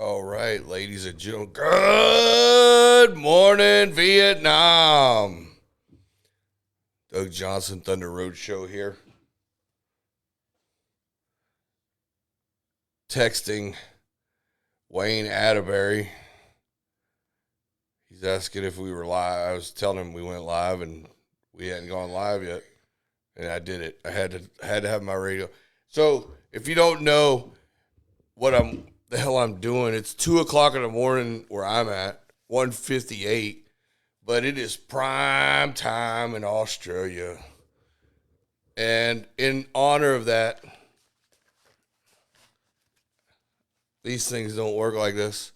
All right, ladies and gentlemen. Good morning, Vietnam. Doug Johnson, Thunder Road Show here. Texting Wayne Atterbury. He's asking if we were live. I was telling him we went live and we hadn't gone live yet. And I did it. I had to have my radio. So if you don't know the hell I'm doing, it's 2:00 in the morning where I'm at, 1:58, but it is prime time in Australia. And in honor of that, these things don't work like this.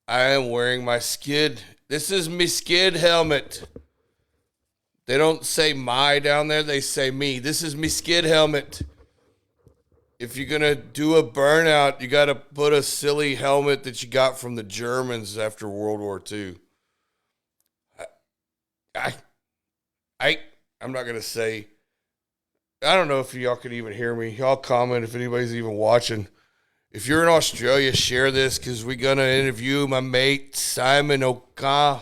I am wearing my skid. This is me skid helmet. They don't say my down there, they say me. This is me skid helmet. If you're going to do a burnout, you got to put a silly helmet that you got from the Germans after World War II. I'm not going to say, I don't know if y'all can even hear me. Y'all comment if anybody's even watching. If you're in Australia, share this because we're going to interview my mate, Simon O'Connor.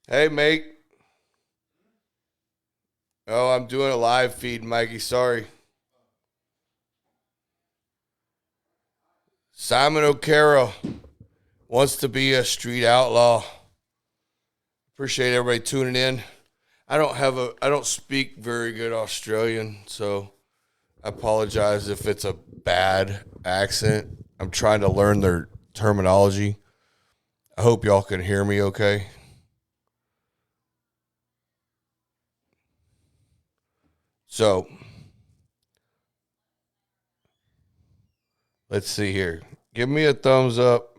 Hey, mate. Oh, I'm doing a live feed, Mikey. Sorry. Simon O'Carroll wants to be a street outlaw. Appreciate everybody tuning in. I don't speak very good Australian, so I apologize if it's a bad accent. I'm trying to learn their terminology. I hope y'all can hear me okay. So, let's see here. Give me a thumbs up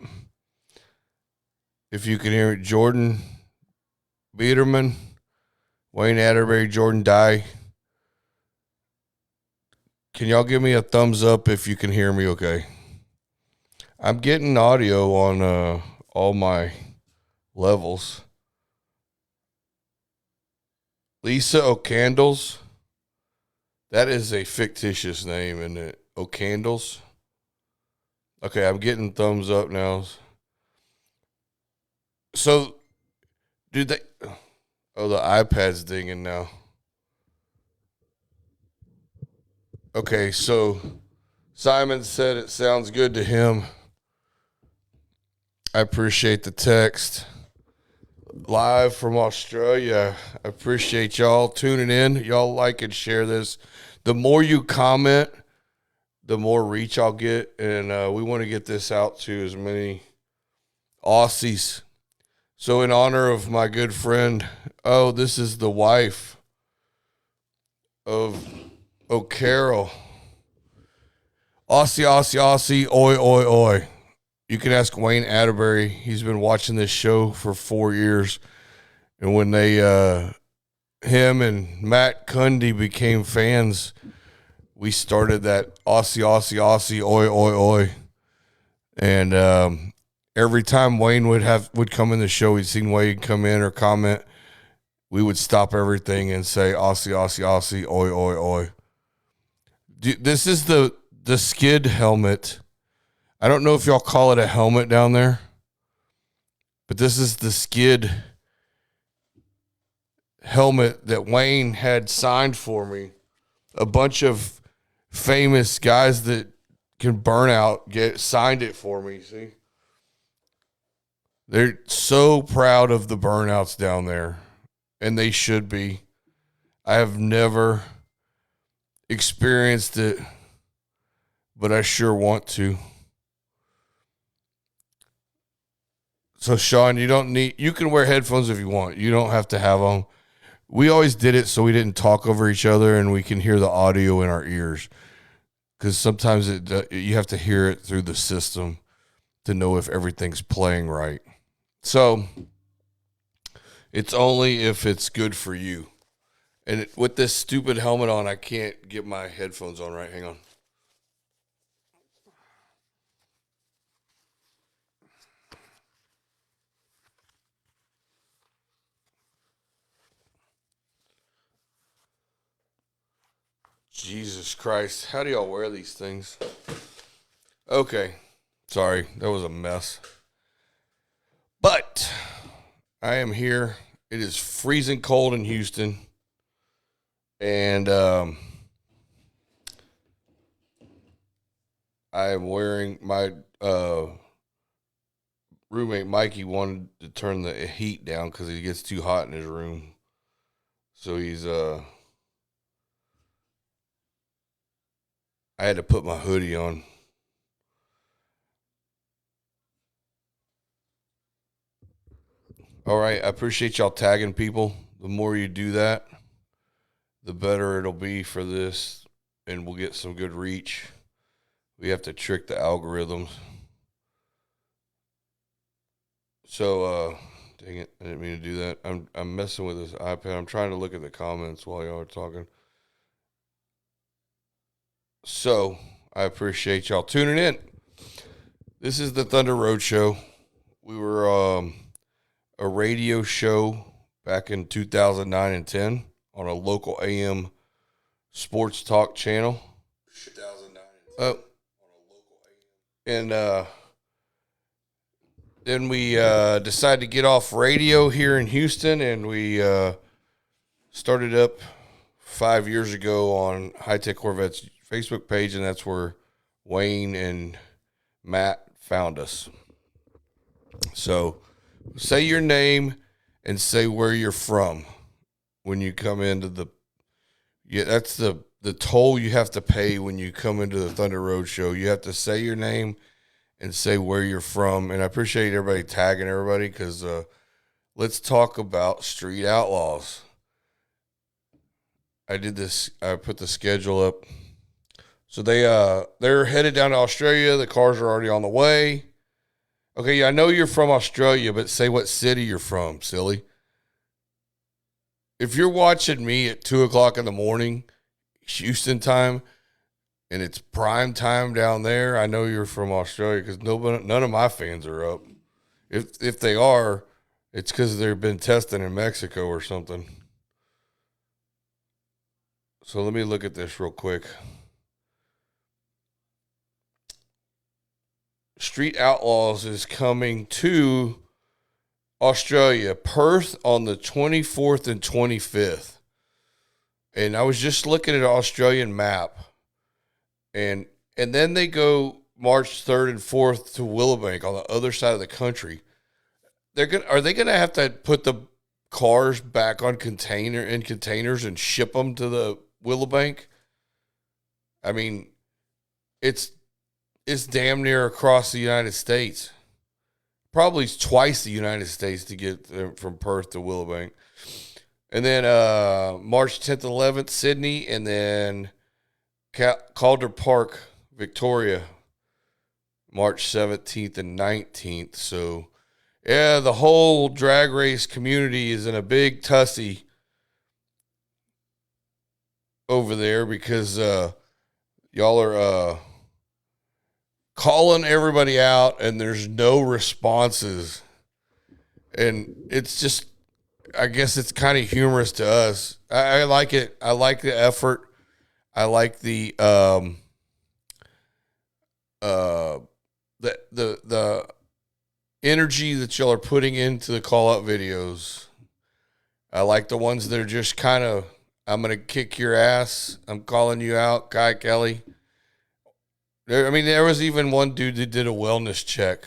if you can hear it. Jordan Biederman, Wayne Atterbury, Jordan Dye. Can y'all give me a thumbs up if you can hear me okay? I'm getting audio on all my levels. Lisa O'Candles. That is a fictitious name, isn't it? O'Candles. Okay, I'm getting thumbs up now. So, the iPad's dinging now. Okay, so Simon said it sounds good to him. I appreciate the text. Live from Australia. I appreciate y'all tuning in. Y'all like and share this. The more you comment, the more reach I'll get. And we want to get this out to as many Aussies. So in honor of my good friend, this is the wife of O'Carroll. Aussie, oi. You can ask Wayne Atterbury. He's been watching this show for 4 years. And when him and Matt Cundy became fans, we started that Aussie, oi. And every time Wayne would come in the show, we'd seen Wayne come in or comment, we would stop everything and say Aussie, oi. This is the skid helmet. I don't know if y'all call it a helmet down there, but this is the skid helmet that Wayne had signed for me. A bunch of famous guys that can burn out signed it for me, see? They're so proud of the burnouts down there, and they should be. I have never experienced it, but I sure want to. So, Sean, you can wear headphones if you want. You don't have to have them. We always did it so we didn't talk over each other and we can hear the audio in our ears. Because sometimes you have to hear it through the system to know if everything's playing right. So, it's only if it's good for you. And with this stupid helmet on, I can't get my headphones on right. Hang on. Jesus Christ. How do y'all wear these things? Okay. Sorry, that was a mess. But I am here. It is freezing cold in Houston. And I am wearing my roommate Mikey wanted to turn the heat down because it gets too hot in his room. So I had to put my hoodie on. All right, I appreciate y'all tagging people. The more you do that, the better it'll be for this, and we'll get some good reach. We have to trick the algorithms. So, dang it, I didn't mean to do that. I'm messing with this iPad. I'm trying to look at the comments while y'all are talking. So, I appreciate y'all tuning in. This is the Thunder Road Show. We were a radio show back in 2009 and 10 on a local AM sports talk channel. 2009 and 10 on a local AM. And then we decided to get off radio here in Houston, and we started up 5 years ago on High Tech Corvette's Facebook page, and that's where Wayne and Matt found us. So say your name and say where you're from when you come into that's the toll you have to pay when you come into the Thunder Road Show. You have to say your name and say where you're from. And I appreciate everybody tagging everybody, because let's talk about street outlaws. I put the schedule up. So they're headed down to Australia. The cars are already on the way. Okay, I know you're from Australia, but say what city you're from, silly. If you're watching me at 2 o'clock in the morning, Houston time, and it's prime time down there, I know you're from Australia, because none of my fans are up. If they are, it's because they've been testing in Mexico or something. So let me look at this real quick. Street Outlaws is coming to Australia, Perth, on the 24th and 25th. And I was just looking at an Australian map. And then they go March 3rd and 4th to Willowbank on the other side of the country. Are they going to have to put the cars back on containers and ship them to the Willowbank? I mean, it's damn near across the United States. Probably twice the United States to get from Perth to Willowbank. And then March 10th and 11th, Sydney, and then Calder Park, Victoria, March 17th and 19th. So, yeah, the whole drag race community is in a big tussy over there, because y'all are calling everybody out, and there's no responses. And it's just, I guess it's kind of humorous to us. I like it. I like the effort. I like the energy that y'all are putting into the call out videos. I like the ones that are just kind of, I'm going to kick your ass, I'm calling you out, Kyekelley. There was even one dude that did a wellness check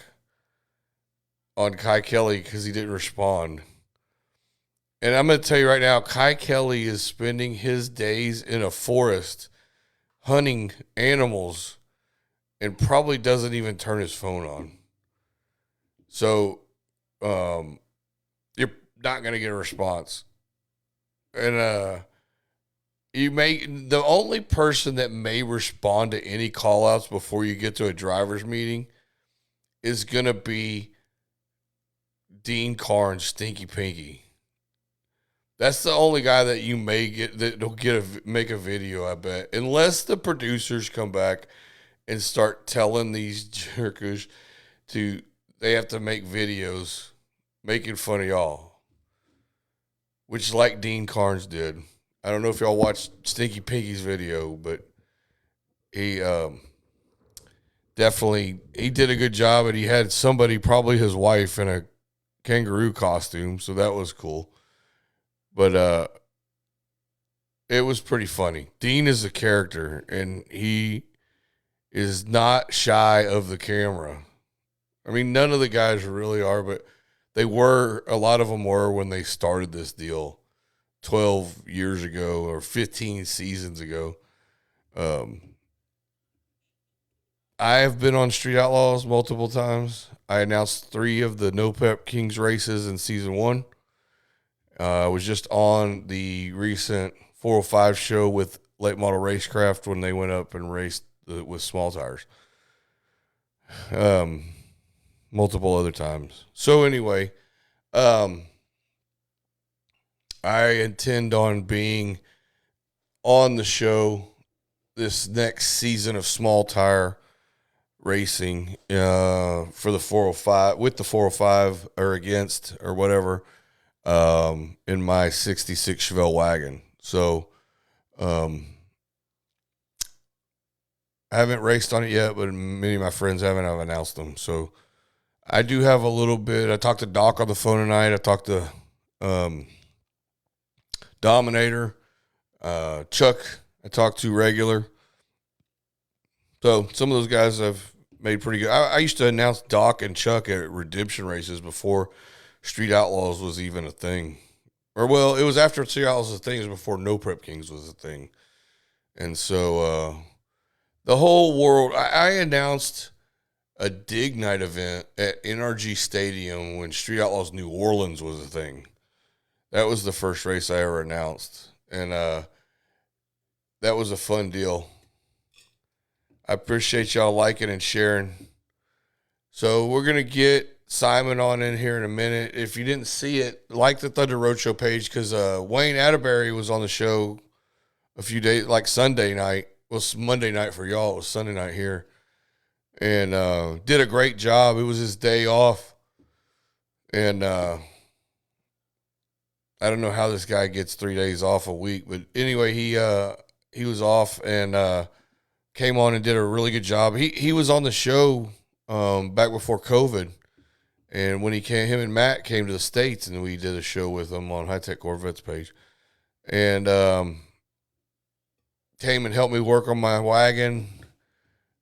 on Kyekelley because he didn't respond. And I'm going to tell you right now, Kyekelley is spending his days in a forest hunting animals and probably doesn't even turn his phone on. So you're not going to get a response. And the only person that may respond to any call outs before you get to a driver's meeting is going to be Dean Carnes, Stinky Pinky. That's the only guy that you may get that'll make a video, I bet. Unless the producers come back and start telling these jerkers they have to make videos making fun of y'all. Which, like Dean Carnes did. I don't know if y'all watched Stinky Pinky's video, but definitely, he did a good job, and he had somebody, probably his wife, in a kangaroo costume, so that was cool. But it was pretty funny. Dean is a character, and he is not shy of the camera. I mean, none of the guys really are, but they were. A lot of them were when they started this deal 12 years ago or 15 seasons ago. Um, I have been on Street Outlaws multiple times. I announced 3 of the No Prep Kings races in season 1. I was just on the recent 405 show with Late Model Racecraft when they went up and raced with small tires. Multiple other times. So anyway, I intend on being on the show this next season of small tire racing for the 405, with the 405 or against or whatever, in my 66 Chevelle wagon. So I haven't raced on it yet, but many of my friends haven't. I've announced them. So I do have a little bit. I talked to Doc on the phone tonight. I talked to Dominator, Chuck. I talked to regular. So some of those guys I've made pretty good. I used to announce Doc and Chuck at redemption races before Street Outlaws was even a thing. Or, well, it was after Street Outlaws was a thing. It was before No Prep Kings was a thing. And so the whole world, I announced a dig night event at NRG Stadium when Street Outlaws New Orleans was a thing. That was the first race I ever announced. And that was a fun deal. I appreciate y'all liking and sharing. So we're going to get Simon on in here in a minute. If you didn't see it, like the Thunder Roadshow page, because Wayne Atterbury was on the show a few days, like Sunday night. Well, it's Monday night for y'all. It was Sunday night here. And did a great job. It was his day off. And I don't know how this guy gets 3 days off a week. But anyway, he was off and came on and did a really good job. He was on the show back before COVID. And when he came, him and Matt came to the States, and we did a show with them on High Tech Corvettes page. And came and helped me work on my wagon.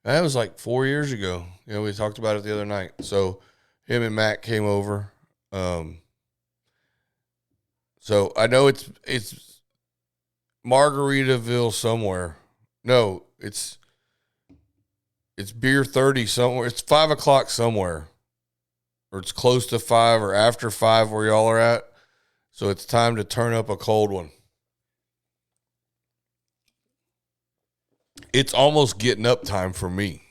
That was like 4 years ago. You know, we talked about it the other night. So him and Matt came over. So I know it's Margaritaville somewhere. No, it's Beer 30 somewhere. It's 5 o'clock somewhere. Or it's close to 5 or after 5 where y'all are at. So it's time to turn up a cold one. It's almost getting up time for me.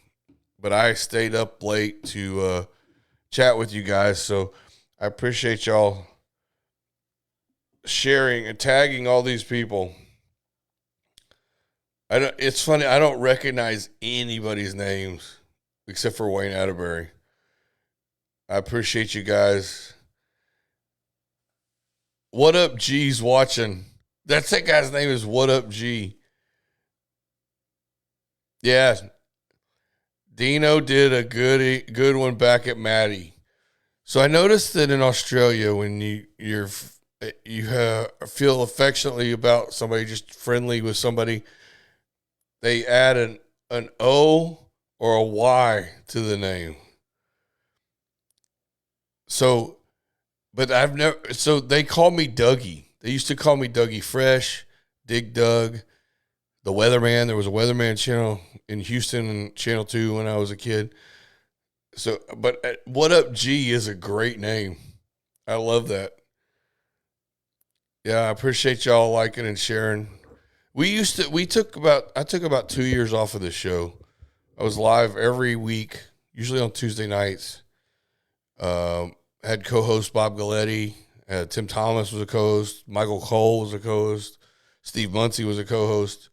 But I stayed up late to chat with you guys. So I appreciate y'all sharing and tagging all these people. It's funny, I don't recognize anybody's names except for Wayne Atterbury. I appreciate you guys. What Up G's watching. That guy's name is What Up G. Yeah. Dino did a good one back at Maddie. So I noticed that in Australia, when you feel affectionately about somebody, just friendly with somebody, they add an O or a Y to the name. So, but so they call me Dougie. They used to call me Dougie Fresh, Dig Doug, the Weatherman. There was a Weatherman channel in Houston and Channel 2 when I was a kid. So, but What Up G is a great name. I love that. Yeah, I appreciate y'all liking and sharing. I took about 2 years off of this show. I was live every week, usually on Tuesday nights. Had co-host Bob Galletti. Tim Thomas was a co-host. Michael Cole was a co-host. Steve Muncie was a co-host.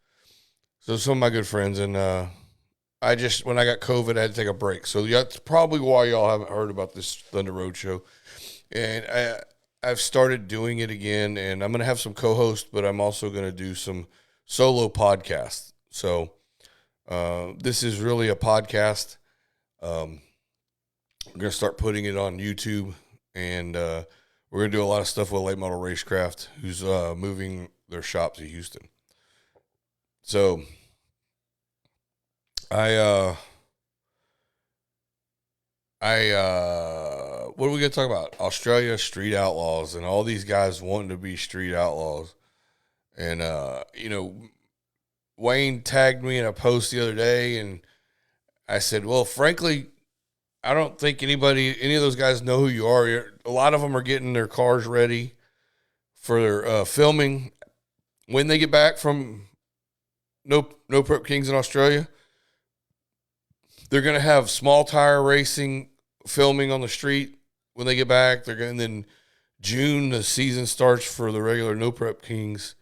So some of my good friends. And when I got COVID, I had to take a break. So that's probably why y'all haven't heard about this Thunder Road show. And I've started doing it again. And I'm going to have some co-hosts, but I'm also going to do some solo podcasts. So this is really a podcast. We're going to start putting it on YouTube, and we're going to do a lot of stuff with Late Model Racecraft, who's moving their shop to Houston. So what are we going to talk about? Australia Street Outlaws, and all these guys wanting to be street outlaws. And, Wayne tagged me in a post the other day, and I said, well, frankly, I don't think any of those guys know who you are. A lot of them are getting their cars ready for their filming when they get back from No Prep Kings in Australia. They're going to have small tire racing filming on the street when they get back. And then June, the season starts for the regular No Prep Kings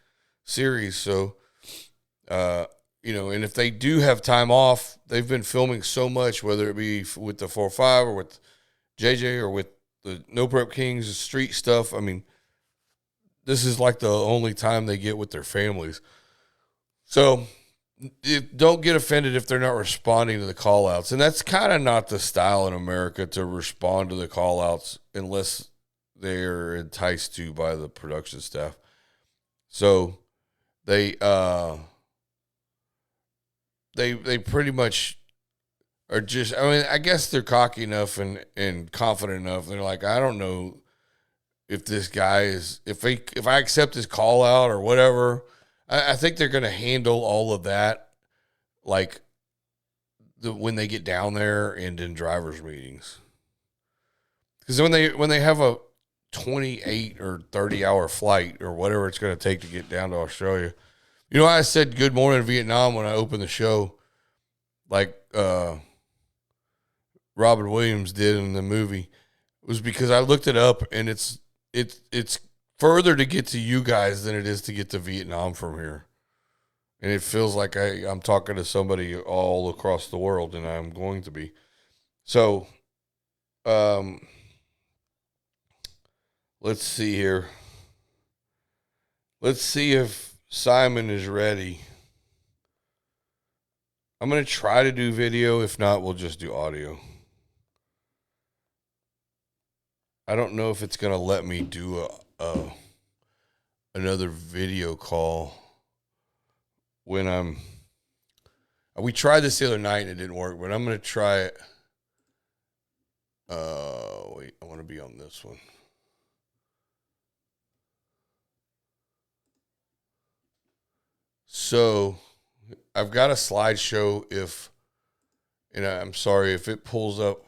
series. So, and if they do have time off, they've been filming so much, whether it be with the 4-5 or with JJ or with the No Prep Kings street stuff. I mean, this is like the only time they get with their families. So don't get offended if they're not responding to the call-outs. And that's kind of not the style in America, to respond to the call-outs unless they're enticed to by the production staff. So they pretty much are just, I mean, I guess they're cocky enough and confident enough. They're like, I don't know if this guy is, if I accept his call out or whatever. I think they're going to handle all of that like when they get down there and in drivers' meetings. Because when they have a 28 or 30-hour flight or whatever it's going to take to get down to Australia. You know, I said good morning Vietnam when I opened the show, like Robin Williams did in the movie. It was because I looked it up, and it's further to get to you guys than it is to get to Vietnam from here. And it feels like I'm talking to somebody all across the world, and I'm going to be. So, let's see here. Let's see if Simon is ready. I'm going to try to do video. If not, we'll just do audio. I don't know if it's going to let me do another video call when we tried this the other night and it didn't work, but I'm going to try it. Wait, I want to be on this one. So I've got a slideshow and I'm sorry if it pulls up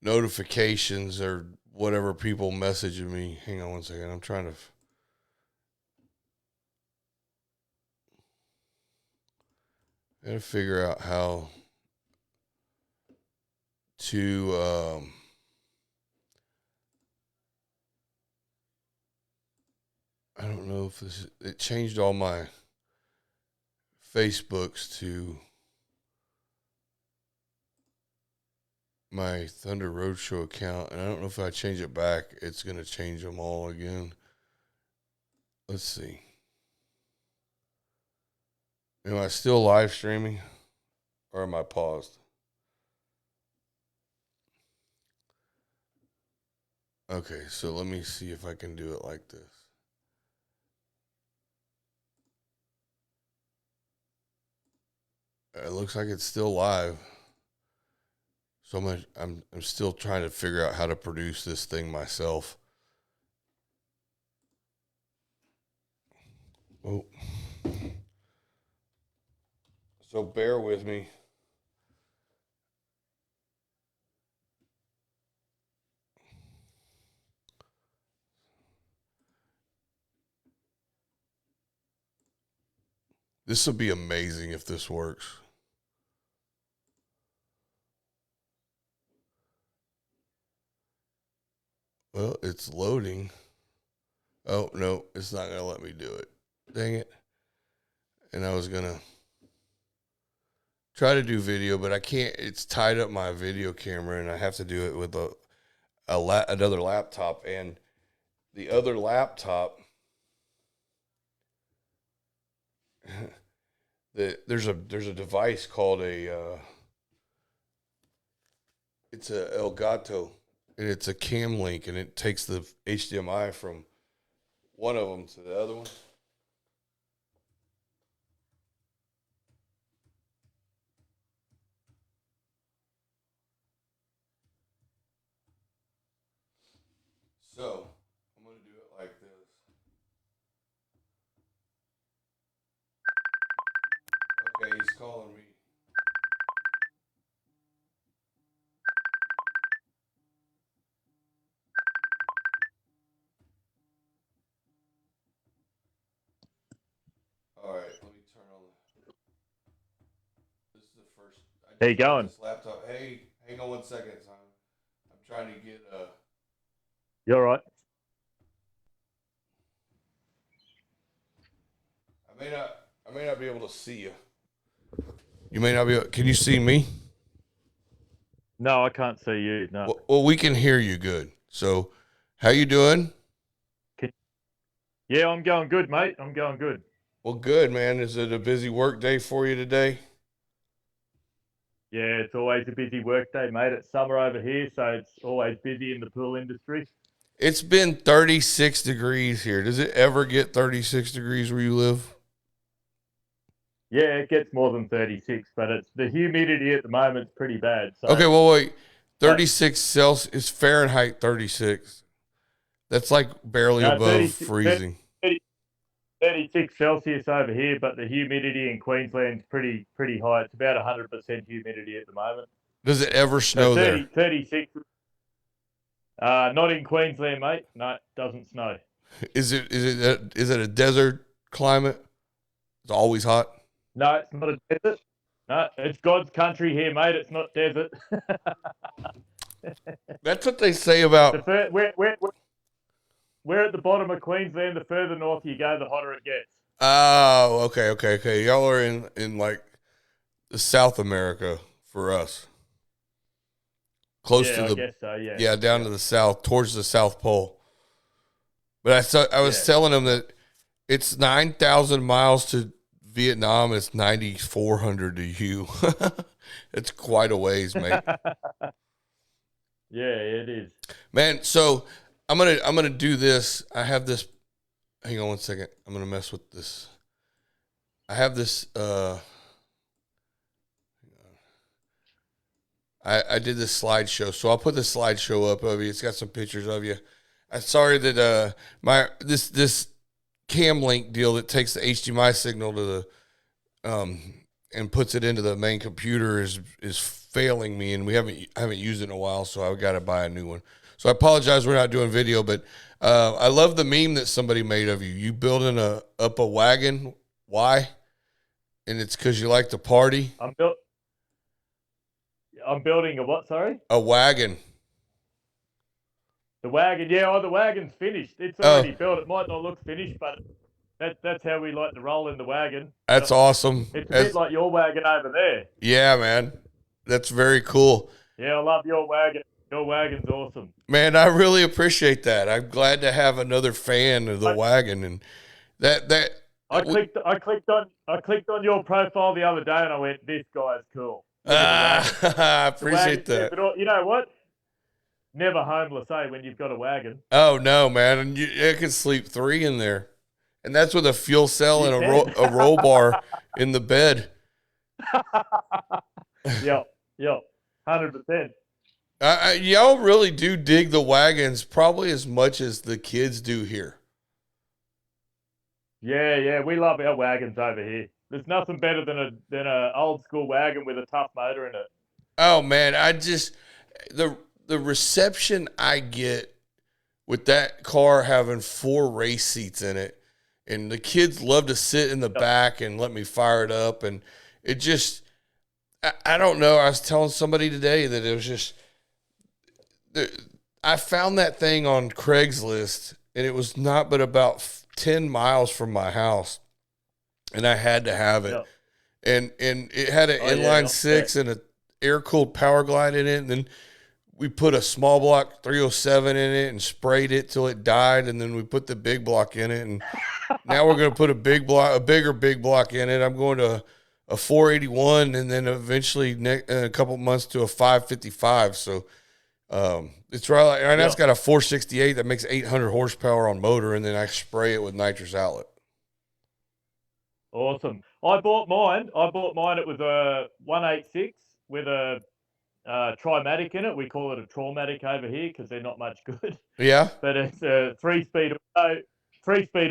notifications or whatever, people messaging me. Hang on one second. I'm trying to figure out how to I don't know if it changed all my Facebooks to my Thunder Roadshow account, and I don't know if I change it back, it's going to change them all again. Let's see. Am I still live streaming, or am I paused? Okay, so let me see if I can do it like this. It looks like it's still live. So I'm still trying to figure out how to produce this thing myself. Oh. So bear with me. This will be amazing if this works. Well, it's loading. Oh, no, it's not going to let me do it. Dang it. And I was going to try to do video, but I can't. It's tied up my video camera, and I have to do it with another laptop. And the other laptop there's a device called it's a Elgato, and it's a cam link, and it takes the HDMI from one of them to the other one. So I'm gonna do it like this. Okay, he's calling me. All right, let me turn on the. This is the first. I How just you got going? this laptop. Hey, hang on 1 second, son. I'm trying to get You all right? I may not be able to see you. You may not be. Can you see me? No, I can't see you. No. Well, we can hear you good. So, how you doing? Can, yeah, I'm going good, mate. I'm going good. Well, good, man. Is it a busy work day for you today? Yeah, it's always a busy work day, mate. It's summer over here, so it's always busy in the pool industry. It's been 36 degrees here. Does it ever get 36 degrees where you live? Yeah, it gets more than 36, but it's the humidity at the moment's pretty bad. Okay, So, well, wait. but 36 Celsius is Fahrenheit 36. That's like barely no, above freezing. 36 Celsius over here, but the humidity in Queensland's pretty high. It's about 100% humidity at the moment. Does it ever So snow there? 36. Not in Queensland, mate. No, it doesn't snow. Is it a desert climate? It's always hot. No, it's not a desert. No, it's God's country here, mate. It's not desert. That's what they say about. We're at the bottom of Queensland. The further north you go, the hotter it gets. Oh, okay. Y'all are in like the South America for us, close Yeah, to I the guess so. yeah, down to the south, towards the South Pole. But I was telling them that it's 9,000 miles to Vietnam. It's 9,400 to you. It's quite a ways, mate. Yeah, it is. Man, so I'm gonna do this. I have this. Hang on 1 second. I'm gonna mess with this. I have this. I did this slideshow, so I'll put the slideshow up of you. It's got some pictures of you. I'm sorry that my this cam link deal that takes the HDMI signal to the and puts it into the main computer is failing me, and I haven't used it in a while, so I've got to buy a new one. So I apologize we're not doing video, but I love the meme that somebody made of you. You building up a wagon. Why? And it's because you like to party. I'm building a what? Sorry. A wagon. The wagon. Yeah. Oh, the wagon's finished. It's already built. It might not look finished, but that's how we like to roll in the wagon. That's awesome. It's a bit like your wagon over there. Yeah, man. That's very cool. Yeah, I love your wagon. Your wagon's awesome. Man, I really appreciate that. I'm glad to have another fan of the wagon, and I clicked on your profile the other day, and I went, "This guy's cool." I appreciate that. Yeah, but you know what? Never homeless, when you've got a wagon. Oh no, man! And you can sleep 3 in there, and that's with a fuel cell and a roll bar in the bed. Yep, 100%. Y'all really do dig the wagons probably as much as the kids do here. Yeah, we love our wagons over here. There's nothing better than a old school wagon with a tough motor in it. Oh man, the reception I get with that car having 4 race seats in it, and the kids love to sit in the back and let me fire it up, and it just I don't know. I was telling somebody today that it was just I found that thing on Craigslist, and it was not but about 10 miles from my house, and I had to have it. Yep. And it had an inline 6 and an air-cooled power glide in it, and then we put a small block 307 in it and sprayed it till it died, and then we put the big block in it, and now we're going to put a bigger big block in it. I'm going to a 481, and then eventually in a couple months to a 555. So it's right now it's got a 468 that makes 800 horsepower on motor, and then I spray it with nitrous outlet. Awesome. I bought mine. It was a 186 with a Trimatic in it. We call it a Traumatic over here because they're not much good. Yeah. But it's a three-speed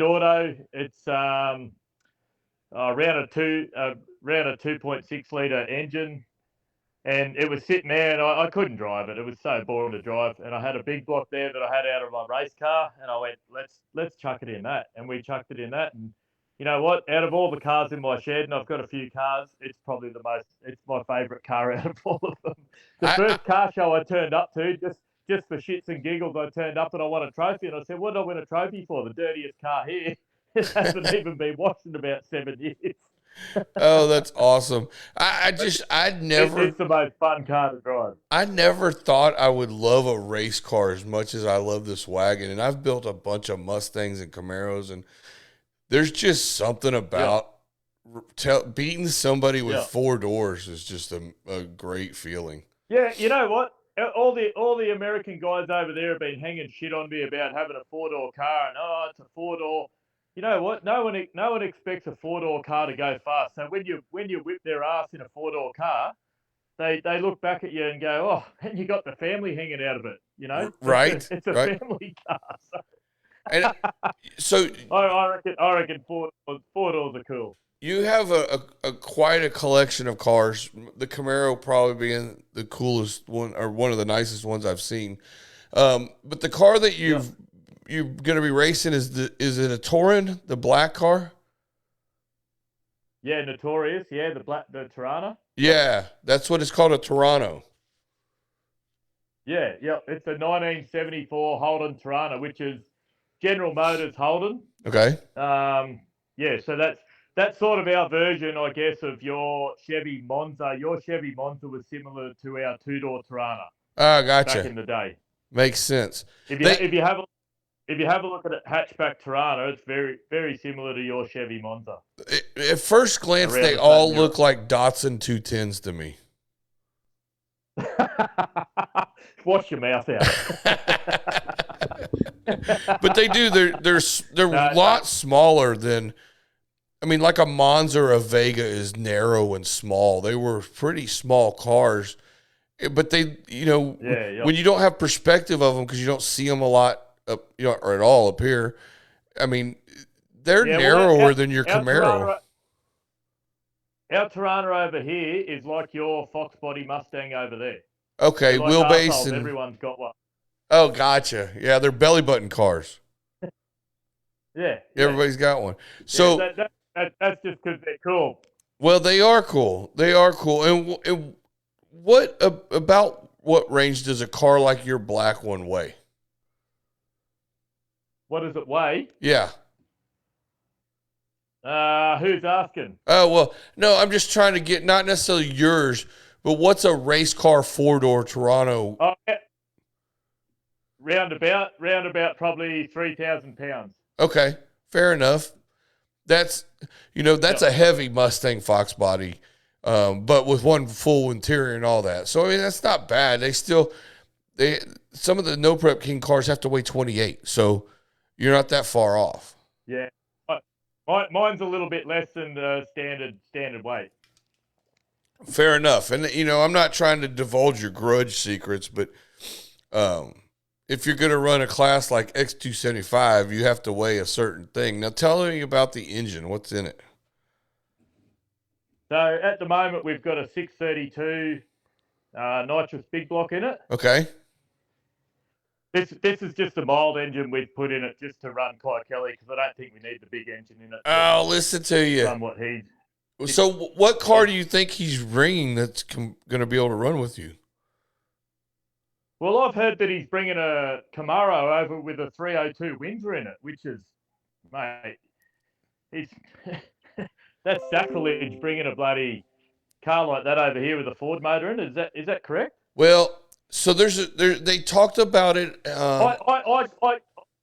auto. It's around a 2.6 liter engine, and it was sitting there, and I couldn't drive it. It was so boring to drive, and I had a big block there that I had out of my race car, and I went, let's chuck it in that, and we chucked it in that, and you know what? Out of all the cars in my shed, and I've got a few cars, it's probably it's my favourite car out of all of them. The first car show I turned up to, just for shits and giggles, I turned up and I won a trophy, and I said, what did I win a trophy for? The dirtiest car here. It hasn't even been washed in about 7 years. Oh, that's awesome. I'd never. It's the most fun car to drive. I never thought I would love a race car as much as I love this wagon, and I've built a bunch of Mustangs and Camaros, and there's just something about beating somebody with four doors is just a great feeling. Yeah, you know what? All the American guys over there have been hanging shit on me about having a 4-door car, and it's a 4-door. You know what? No one expects a 4-door car to go fast. So when you whip their ass in a 4-door car, they look back at you and go, oh, and you got the family hanging out of it. You know, right? It's a family car. So I reckon 4 doors are cool. You have a quite a collection of cars. The Camaro probably being the coolest one or one of the nicest ones I've seen. But the car that you're going to be racing is it a Touran, the black car? Yeah, Notorious. Yeah, the Tirana. Yeah, that's what it's called, a Toronto. Yeah. It's a 1974 Holden Tirana, which is General Motors Holden. Okay. Yeah, so that's sort of our version, I guess, of your Chevy Monza. Your Chevy Monza was similar to our 2-door Tirana. Ah, gotcha. Back in the day. Makes sense. If you have a look at a hatchback Tirana, it's very, very similar to your Chevy Monza. At first glance, they all look like Datsun 210s to me. Wash your mouth out. But they do. They're a lot smaller than. I mean, like a Monza or a Vega is narrow and small. They were pretty small cars, but they, when you don't have perspective of them because you don't see them a lot, or at all up here. I mean, they're narrower than your Camaro. Our Tirana over here is like your Fox body Mustang over there. Okay, like wheelbase and everyone's got one. Oh, gotcha. Yeah, they're belly button cars. Yeah, everybody's got one. So that's just because they're cool. Well, they are cool. They are cool. And what about what range does a car like your black one weigh? What does it weigh? Yeah. Who's asking? Oh, well, no, I'm just trying to get not necessarily yours, but what's a race car 4-door Toronto? Round about probably 3,000 pounds. Okay, fair enough. That's a heavy Mustang Fox body, but with one full interior and all that. So I mean that's not bad. Some of the No Prep King cars have to weigh 28, so you're not that far off. Yeah, mine's a little bit less than the standard weight. Fair enough, and I'm not trying to divulge your grudge secrets, but if you're going to run a class like X275, you have to weigh a certain thing. Now, tell me about the engine. What's in it? So, at the moment, we've got a 632 nitrous big block in it. Okay. This is just a mild engine we've put in it just to run kyekelley because I don't think we need the big engine in it. Oh, listen to you. Run what So, what car do you think he's bringing that's going to be able to run with you? Well, I've heard that he's bringing a Camaro over with a 302 Windsor in it, which is, mate, that's sacrilege bringing a bloody car like that over here with a Ford motor in it. Is that correct? Well, so they talked about it. I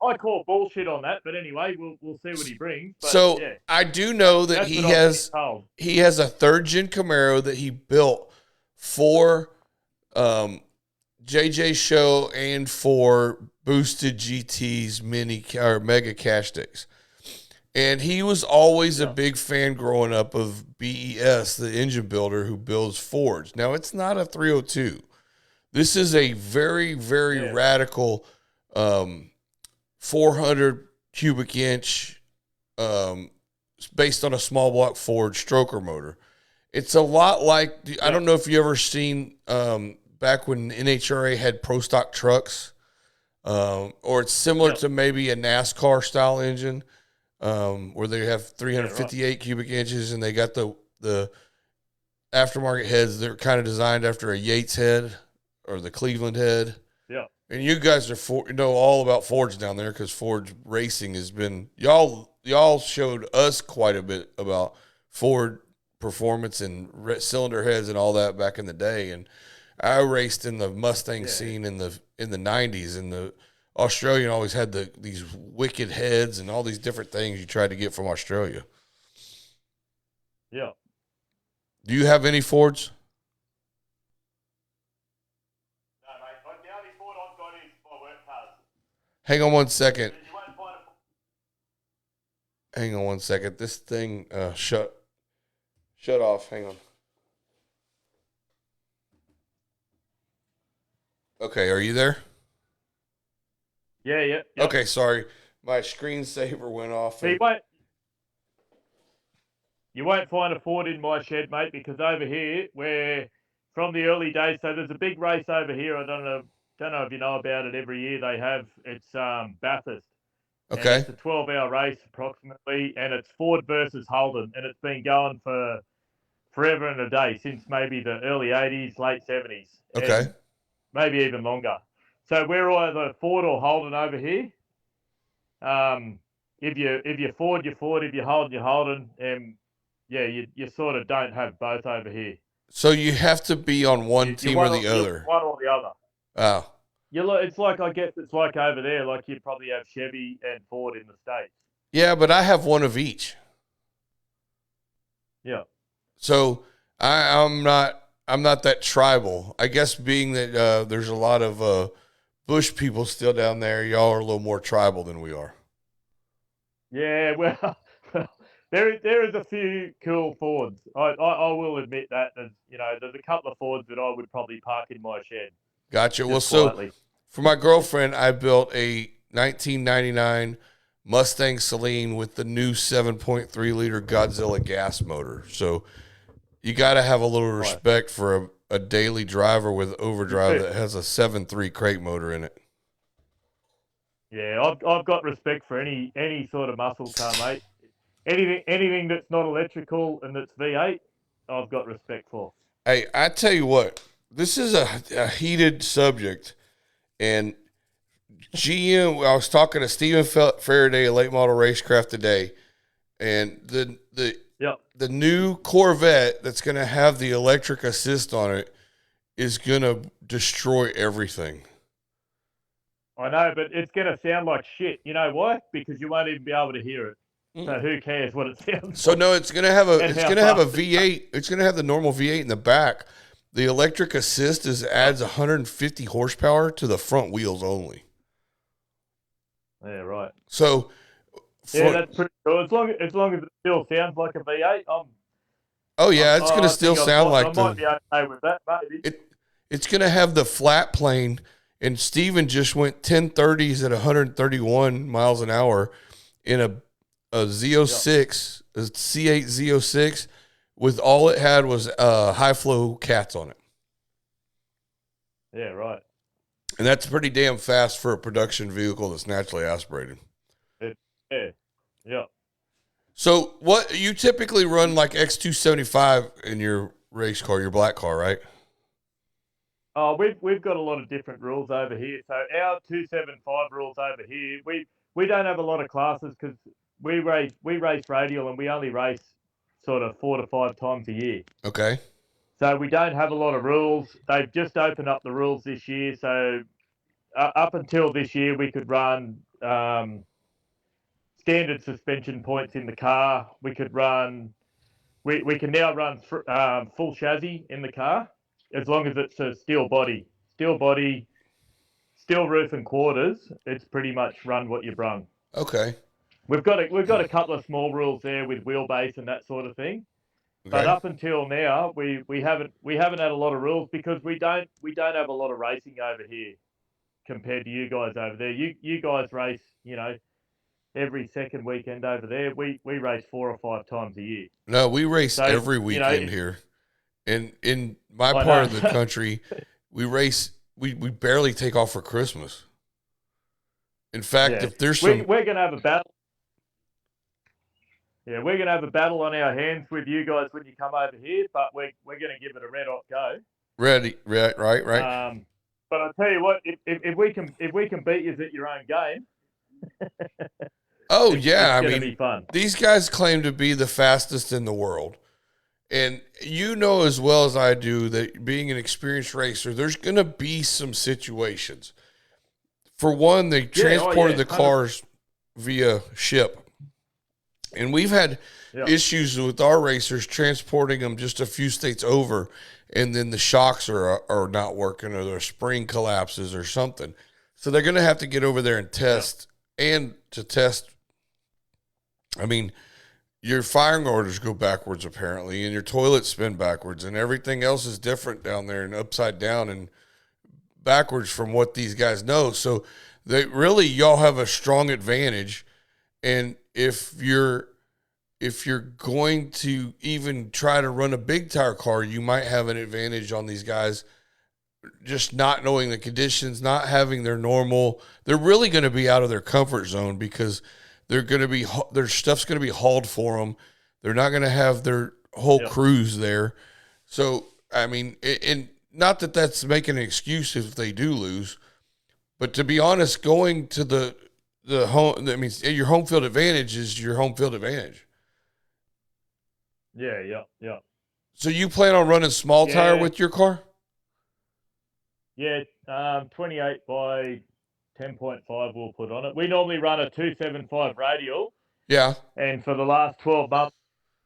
I call bullshit on that, but anyway, we'll see what he brings. But So yeah, I do know that that's what I've been told. he has a third gen Camaro that he built for JJ show and for Boosted GT's mini or mega cash sticks. And he was always a big fan growing up of BES, the engine builder who builds Fords. Now, it's not a 302. This is a very, very radical 400 cubic inch based on a small block Ford stroker motor. It's a lot like, I don't know if you ever seen back when NHRA had pro stock trucks, or it's similar to maybe a NASCAR style engine. Where they have 358 cubic inches and they got the aftermarket heads. They're kind of designed after a Yates head or the Cleveland head. Yeah. And you guys know all about Fords down there because Ford racing has been, y'all showed us quite a bit about Ford performance and cylinder heads and all that back in the day. And I raced in the Mustang scene in the 90s, and the Australian always had these wicked heads and all these different things you tried to get from Australia. Yeah. Do you have any Fords? No, mate. The only Ford I've got is my work cars. Hang on one second. You won't find Hang on one second. This thing shut off. Hang on. Okay, are you there? Yeah. Yep. Okay, sorry. My screensaver went off. So you won't find a Ford in my shed, mate, because over here, we're from the early days. So there's a big race over here. I don't know if you know about it. Every year they have it's Bathurst. Okay. And it's a 12-hour race approximately, and it's Ford versus Holden, and it's been going for forever and a day since maybe the early 80s, late 70s. Okay. Maybe even longer. So we're either Ford or Holden over here. If you Ford, you're Ford. If you're Holden, you're Holden. And yeah, you sort of don't have both over here. So you have to be on one team or the other. One or the other. Oh. It's like, I guess it's like over there, like you probably have Chevy and Ford in the States. Yeah, but I have one of each. Yeah. So I'm not that tribal. I guess being that there's a lot of bush people still down there, y'all are a little more tribal than we are. Yeah, well, there is a few cool Fords. I will admit that. There's a couple of Fords that I would probably park in my shed. Gotcha. Well, quietly. So for my girlfriend, I built a 1999 Mustang Celine with the new 7.3 liter Godzilla gas motor. So you got to have a little respect for a daily driver with overdrive that has a 7.3 crate motor in it. Yeah, I've got respect for any sort of muscle car, mate. Anything that's not electrical and that's V8, I've got respect for. Hey, I tell you what, this is a heated subject, and GM. I was talking to Stephen Faraday of Late Model Racecraft today, and the new Corvette that's going to have the electric assist on it is going to destroy everything. I know, but it's going to sound like shit. You know why? Because you won't even be able to hear it. So who cares what it sounds So like? no, it's going to have a V8. It's going to have the normal V8 in the back. The electric assist adds 150 horsepower to the front wheels only. Yeah, right. So that's pretty cool. As long as it still sounds like a V8, it's going to still sound like I might be okay with that, maybe. It's going to have the flat plane, and Steven just went 1030s at 131 miles an hour in a Z06, a C8 Z06, with all it had was high flow cats on it. Yeah, right. And that's pretty damn fast for a production vehicle that's naturally aspirated. Yeah. So what you typically run like X275 in your race car, your black car, right? Oh, we've got a lot of different rules over here. So our 275 rules over here, we don't have a lot of classes because we race radial and we only race sort of 4 to 5 times a year. Okay. So we don't have a lot of rules. They've just opened up the rules this year. So up until this year, we could run standard suspension points in the car. We could run. We can now run full chassis in the car as long as it's a steel body, steel roof and quarters. It's pretty much run what you brung. Okay. We've got a couple of small rules there with wheelbase and that sort of thing. But Okay. up until now, we haven't had a lot of rules because we don't have a lot of racing over here compared to you guys over there. You guys race, every second weekend over there. We race 4 or 5 times a year. No, we race So, every weekend here. And in my I part know. of the country, we race. We barely take off for Christmas. In fact, Yeah. if there's we're going to have a battle. Yeah, we're going to have a battle on our hands with you guys when you come over here, but we're going to give it a red hot go. ready, right. But I'll tell you what, if we can beat you at your own game. Oh it's yeah, going to be fun. These guys claim to be the fastest in the world. And you know as well as I do that being an experienced racer, there's going to be some situations. For one, they transported the cars via ship. And we've had issues with our racers transporting them just a few states over, and then the shocks are not working or their spring collapses or something. So they're going to have to get over there and test. And to test, your firing orders go backwards apparently, and your toilets spin backwards, and everything else is different down there and upside down and backwards from what these guys know. So y'all have a strong advantage. And if you're going to even try to run a big tire car, you might have an advantage on these guys just not knowing the conditions, not having their normal. They're really going to be out of their comfort zone because their stuff's going to be hauled for them. They're not going to have their whole crews there. So, and not that that's making an excuse if they do lose, but to be honest, going to the home, your home field advantage is your home field advantage. Yeah. So you plan on running small tire with your car? Yeah, 28 by 10.5 we'll put on it. We normally run a 275 radial. Yeah. And for the last 12 months,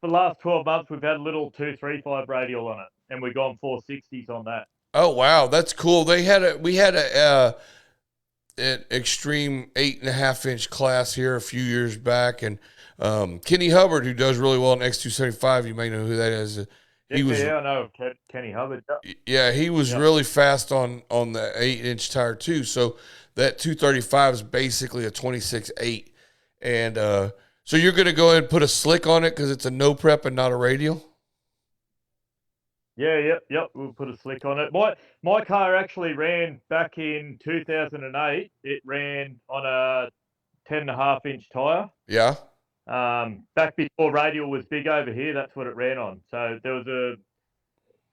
we've had a little 235 radial on it, and we've gone 460s on that. Oh wow, that's cool. We had an extreme 8.5-inch class here a few years back, and Kenny Hubbard, who does really well in X275, you may know who that is. I know Kenny Hubbard. Yeah, he was really fast on the 8-inch tire too. So that 235 is basically a 26.8, and so you're going to go ahead and put a slick on it because it's a no prep and not a radial. Yeah, yep. We'll put a slick on it. My car actually ran back in 2008. It ran on a 10.5-inch tire. Yeah. Back before radial was big over here, that's what it ran on. So there was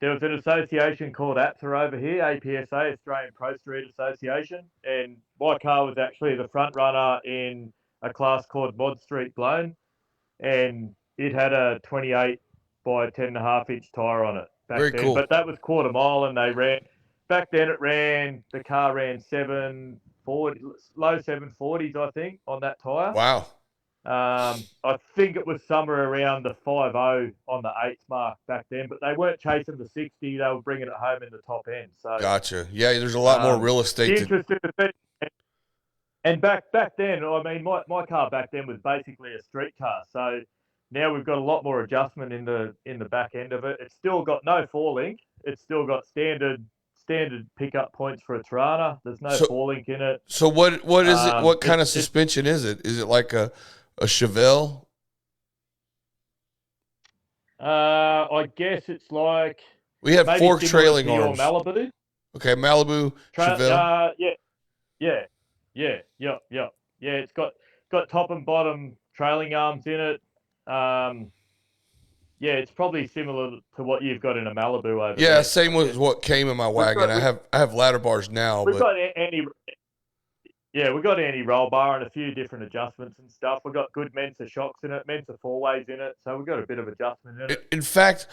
an association called APSA over here, APSA, Australian Pro Street Association, and my car was actually the front runner in a class called Mod Street Blown, and it had a 28 by 10.5-inch tire on it back Very then. cool. But that was quarter mile, and back then the car ran 740, low 740s, I think, on that tire. Wow. I think it was somewhere around the 50 on the 8th mark back then, but they weren't chasing the 60. They were bringing it home in the top end. So gotcha. Yeah, there's a lot more real estate. Interested to see. And back then, my car back then was basically a street car. So now we've got a lot more adjustment in the back end of it. It's still got no 4-link. It's still got standard pickup points for a Tirana. There's no 4-link in it. So what is it? What kind of suspension is it? Is it like a Chevelle? I guess it's like we have fork trailing arms. Malibu. Okay, Malibu, Chevelle. Yeah. It's got top and bottom trailing arms in it. It's probably similar to what you've got in a Malibu over there. Yeah, same with what came in my wagon. I have ladder bars now. We've got anti-roll bar and a few different adjustments and stuff. We've got good Mensa shocks in it, Mensa 4-ways in it, so we've got a bit of adjustment in it. In fact,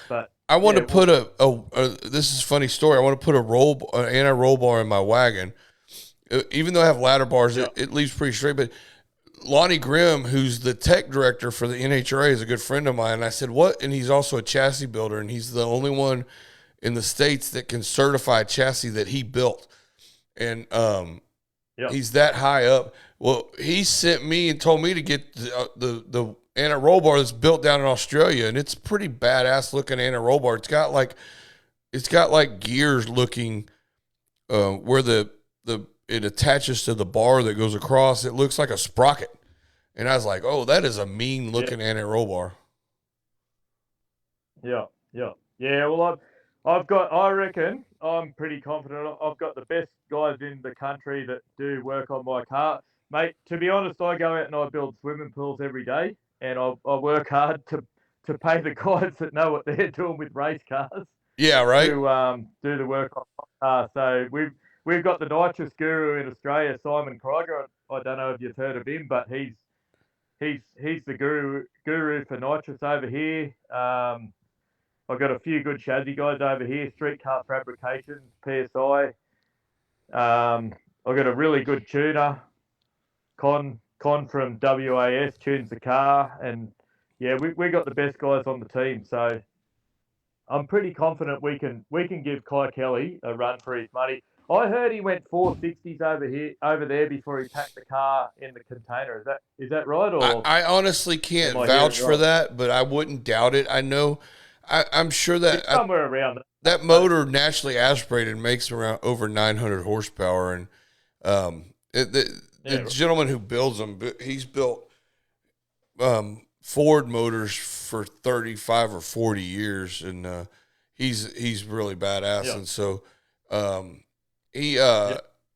I want to put this is a funny story. I want to put a anti-roll bar in my wagon. Even though I have ladder bars, Yeah. it leaves pretty straight. But Lonnie Grimm, who's the tech director for the NHRA, is a good friend of mine. And I said, what? And he's also a chassis builder, and he's the only one in the States that can certify a chassis that he built. And Yeah. he's that high up. Well, he sent me and told me to get the anti-roll bar that's built down in Australia, and it's pretty badass looking anti-roll bar. It's got like gears looking where the it attaches to the bar that goes across. It looks like a sprocket, and I was like, oh, that is a mean looking anti-roll bar. Yeah. Well, I reckon I'm pretty confident. I've got the best guys in the country that do work on my car, mate. To be honest, I go out and I build swimming pools every day, and I work hard to pay the guys that know what they're doing with race cars. Yeah, right. To do the work on my car. So we've got the nitrous guru in Australia, Simon Krieger. I don't know if you've heard of him, but he's the guru for nitrous over here. I've got a few good chassis guys over here, Streetcar Fabrications, PSI. I've got a really good tuner, Con from WAS, tunes the car. And yeah, we got the best guys on the team. So I'm pretty confident we can give Kyekelley a run for his money. I heard he went 460s over there before he packed the car in the container. Is that right? Or I honestly can't vouch for that, but I wouldn't doubt it. I know. I'm sure that it's somewhere around that motor naturally aspirated makes around over 900 horsepower, and the gentleman who builds them, he's built Ford motors for 35 or 40 years, and he's really badass. Yeah. And so he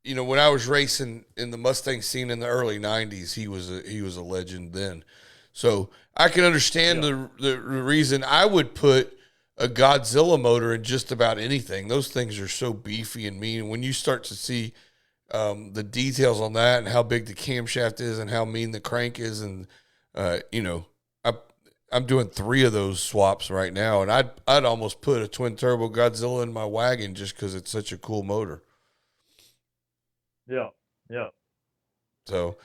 you know, when I was racing in the Mustang scene in the early 90s, he was a legend then. So I can understand the reason I would put a Godzilla motor in just about anything. Those things are so beefy and mean. When you start to see the details on that and how big the camshaft is and how mean the crank is, and you know, I'm doing 3 of those swaps right now, and I'd almost put a twin turbo Godzilla in my wagon just because it's such a cool motor. Yeah. So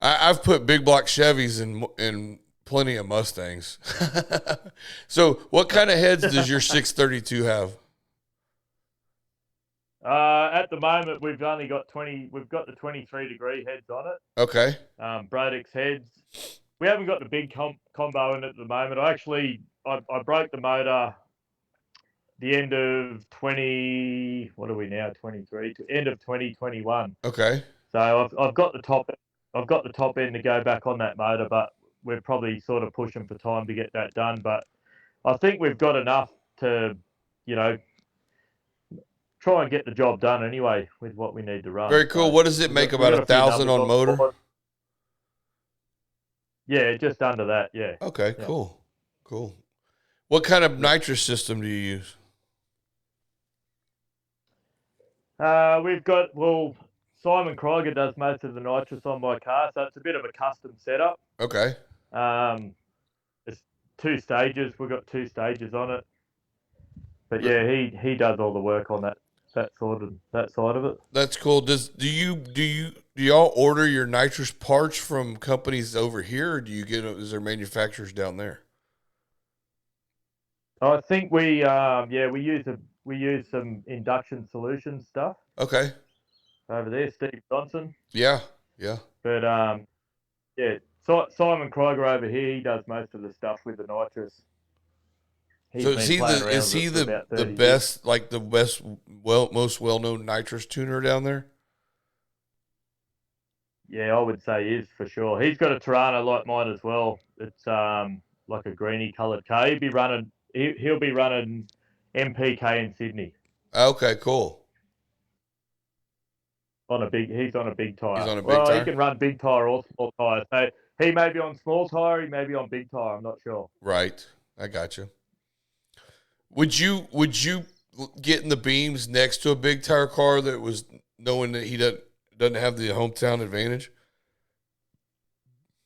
I've put big block Chevys in plenty of Mustangs. So what kind of heads does your 632 have? At the moment, we've only got 20. We've got the 23-degree heads on it. Okay. Brodix heads. We haven't got the big combo in it at the moment. I broke the motor the end of 20. What are we now? 23. To end of 2021. Okay. So I've got the top. I've got the top end to go back on that motor, but we're probably sort of pushing for time to get that done. But I think we've got enough to, you know, try and get the job done anyway with what we need to run. Very cool. So what does it make, about 1,000 on motor? Yeah, just under that. Yeah. Okay, yeah. Cool. What kind of nitrous system do you use? We've got, Simon Krieger does most of the nitrous on my car, so it's a bit of a custom setup. Okay. It's 2 stages. We've got 2 stages on it. But yeah, he does all the work on that side of it. That's cool. Do y'all order your nitrous parts from companies over here, or is there manufacturers down there? I think we use some induction solution stuff. Okay. Over there, Steve Johnson. Yeah. But Simon Krieger over here, he does most of the stuff with the nitrous. Is he the best, like the best, most well-known nitrous tuner down there? Yeah, I would say he is for sure. He's got a Tirana like mine as well. It's like a greeny coloured car. He'll be running MPK in Sydney. Okay, cool. He's on a big tire. He's on a big tire? He can run big tire or small tire. So he may be on small tire, he may be on big tire. I'm not sure. Right. I got you. Would you get in the beams next to a big tire car that was knowing that he doesn't have the hometown advantage?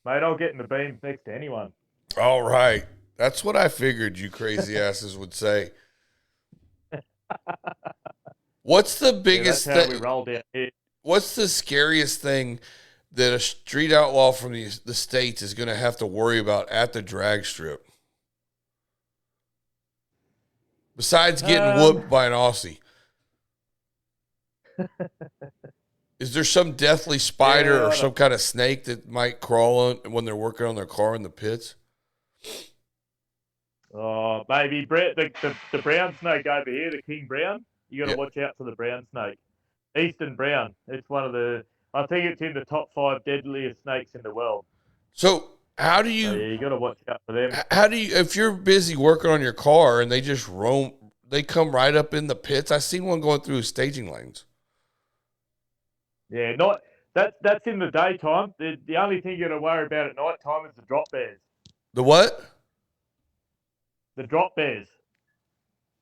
Mate, I'll get in the beams next to anyone. All right. That's what I figured you crazy asses would say. What's the biggest that's how we roll down here. what's the scariest thing that a street outlaw from the States is going to have to worry about at the drag strip? Besides getting Um, whooped by an Aussie. Is there some deathly spider yeah, or I some don't. kind of snake that might crawl on when they're working on their car in the pits? Oh, maybe the brown snake over here, the king brown. You got Yeah. to watch out for the brown snake, eastern brown. It's one of the. I think it's in the top 5 deadliest snakes in the world. So So yeah, you got to watch out for them. if you're busy working on your car and they just roam, they come right up in the pits. I seen one going through staging lanes. Yeah, not that's in the daytime. The only thing you got to worry about at night time is the drop bears. The what? The drop bears.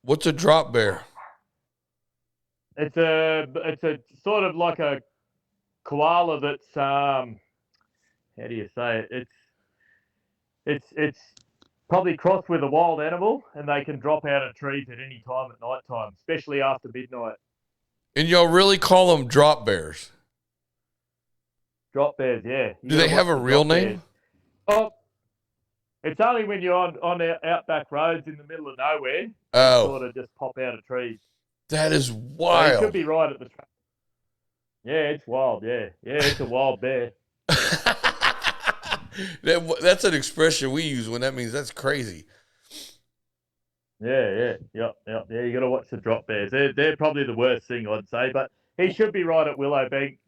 What's a drop bear? It's a sort of like a koala that's how do you say it? It's probably crossed with a wild animal, and they can drop out of trees at any time at night time, especially after midnight. And y'all really call them drop bears? Drop bears, yeah. You Do got they to watch have a the real drop bears. name? Oh, it's only when you're on outback roads in the middle of nowhere, they Oh, sort of just pop out of trees. that is So you should wild. be right at the track. Yeah, it's wild. Yeah, yeah, it's a wild bear. That's an expression we use when that means that's crazy. Yeah. You got to watch the drop bears. They're probably the worst thing I'd say, but he should be right at Willowbank.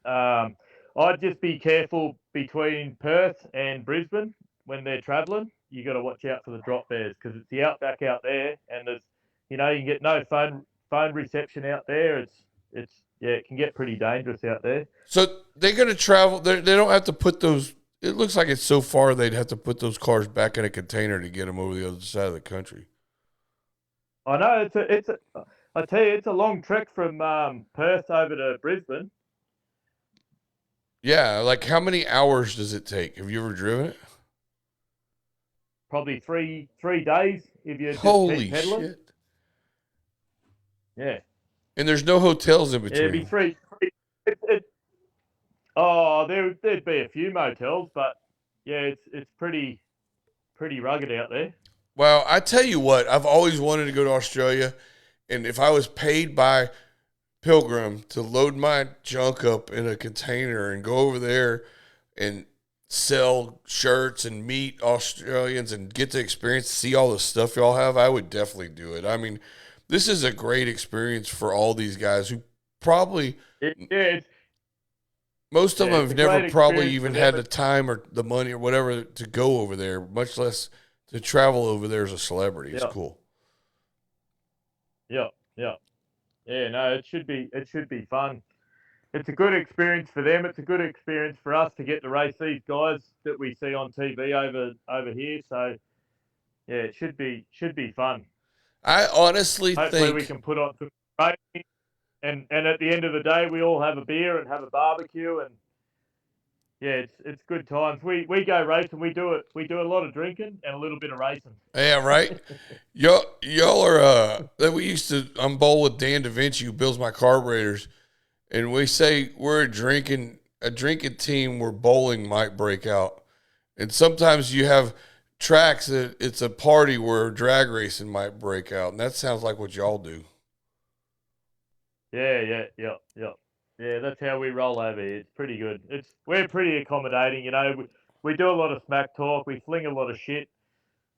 I'd just be careful between Perth and Brisbane when they're travelling. You got to watch out for the drop bears because it's the outback out there, and there's you can get no phone reception out there. It's yeah, it can get pretty dangerous out there. So they're going to travel. They don't have to put those. It looks like it's so far they'd have to put those cars back in a container to get them over the other side of the country. I know I tell you, it's a long trek from Perth over to Brisbane. Yeah, like how many hours does it take? Have you ever driven it? Probably three days if you just keep Holy pedaling. shit! Yeah, And there's no hotels in yeah, it'd be between. three. Oh, there'd be a few motels, but yeah, it's pretty rugged out there. Well, I tell you what, I've always wanted to go to Australia, and if I was paid by Pilgrim to load my junk up in a container and go over there and sell shirts and meet Australians and get to experience, see all the stuff y'all have, I would definitely do it. I mean, this is a great experience for all these guys who probably, Yeah, most of them it's have a never great probably experience for even them. had the time or the money or whatever to go over there, much less to travel over there as a celebrity. It's Yeah, cool. yeah, yeah, yeah. No, it should be fun. It's a good experience for them. It's a good experience for us to get to race these guys that we see on TV over here. So yeah, it should be fun. I honestly Hopefully, we think, can put on some racing, and at the end of the day, we all have a beer and have a barbecue, and yeah, it's good times. We go racing. We do it. We do a lot of drinking and a little bit of racing. yeah, right? Y'all are, that we used to, I'm bowl with Dan Da Vinci who builds my carburetors, and we say we're a drinking team where bowling might break out. And sometimes you have tracks that it's a party where drag racing might break out. And that sounds like what y'all do. Yeah. That's how we roll over here. It's pretty good. We're pretty accommodating. We do a lot of smack talk. We fling a lot of shit.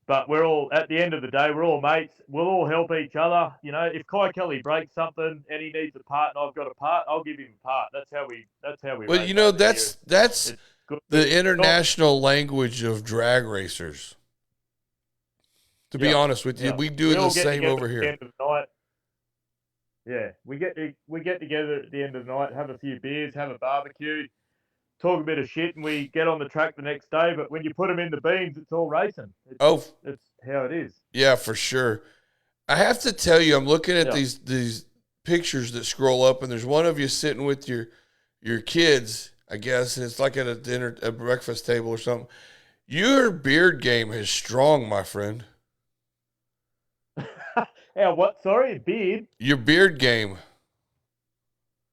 But we're all at the end of the day, we're all mates. We'll all help each other. If Kyekelley breaks something and he needs a part and I've got a part, I'll give him a part. That's how we Well, race over here. that's It's good. the Not, international language of drag racers. To be yeah, honest with you, yeah. we do We the all get same together over at the here. end of the night. Yeah, we get together at the end of the night, have a few beers, have a barbecue, talk a bit of shit, and we get on the track the next day. But when you put them in the beans, it's all racing. Oh, It's how it is. yeah, for sure. I have to tell you, I'm looking at Yeah. these pictures that scroll up, and there's one of you sitting with your kids, I guess, and it's like at a breakfast table or something. Your beard game is strong, my friend. What? Sorry, beard. Your beard game.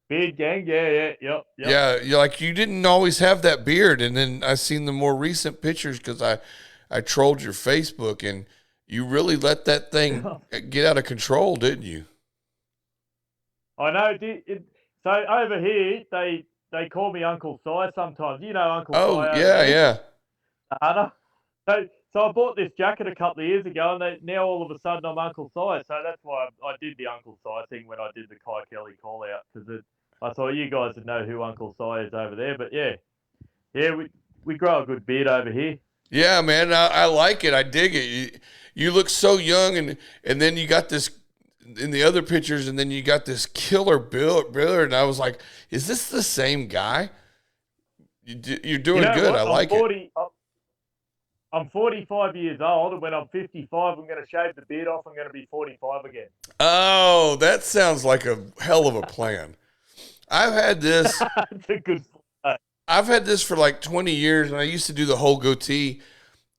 Beard gang, yeah, yep. Yeah, you didn't always have that beard, and then I seen the more recent pictures because I trolled your Facebook, and you really let that thing get out of control, didn't you? I know. So over here, they call me Uncle Si sometimes. You know Uncle Si Oh over yeah, there, yeah. Anna. So I bought this jacket a couple of years ago, and now all of a sudden I'm Uncle Si. So that's why I did the Uncle Si thing when I did the Kyekelley call out, because I thought you guys would know who Uncle Si is over there. But yeah, we grow a good beard over here. Yeah, man, I like it. I dig it. You look so young, and then you got this in the other pictures, and then you got this killer beard, and I was like, is this the same guy? You're doing good. What? I like it. I'm 45 years old, and when I'm 55, I'm going to shave the beard off. I'm going to be 45 again. Oh, that sounds like a hell of a plan. I've had this. It's a good plan. I've had this for like 20 years, and I used to do the whole goatee,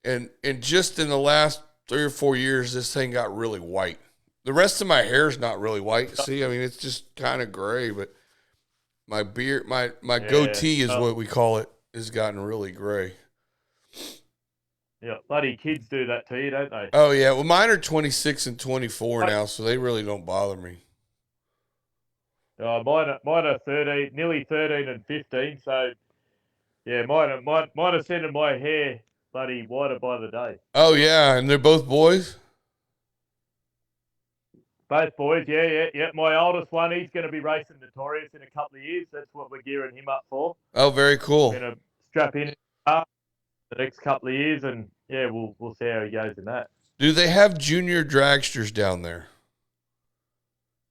and just in the last 3 or 4 years, this thing got really white. The rest of my hair is not really white. See, I mean, it's just kind of gray, but my beard, my goatee is what we call it, has gotten really gray. Yeah, bloody kids do that to you, don't they? Oh yeah, well, mine are 26 and 24 now, so they really don't bother me. Mine are 13, nearly 13 and 15. So yeah, mine are sending my hair bloody whiter by the day. Oh yeah, and they're both boys. Both boys, yeah. My oldest one, he's going to be racing Notorious in a couple of years. That's what we're gearing him up for. Oh, very cool. We're going to strap in the next couple of years, and yeah, we'll see how he goes in that. Do they have junior dragsters down there?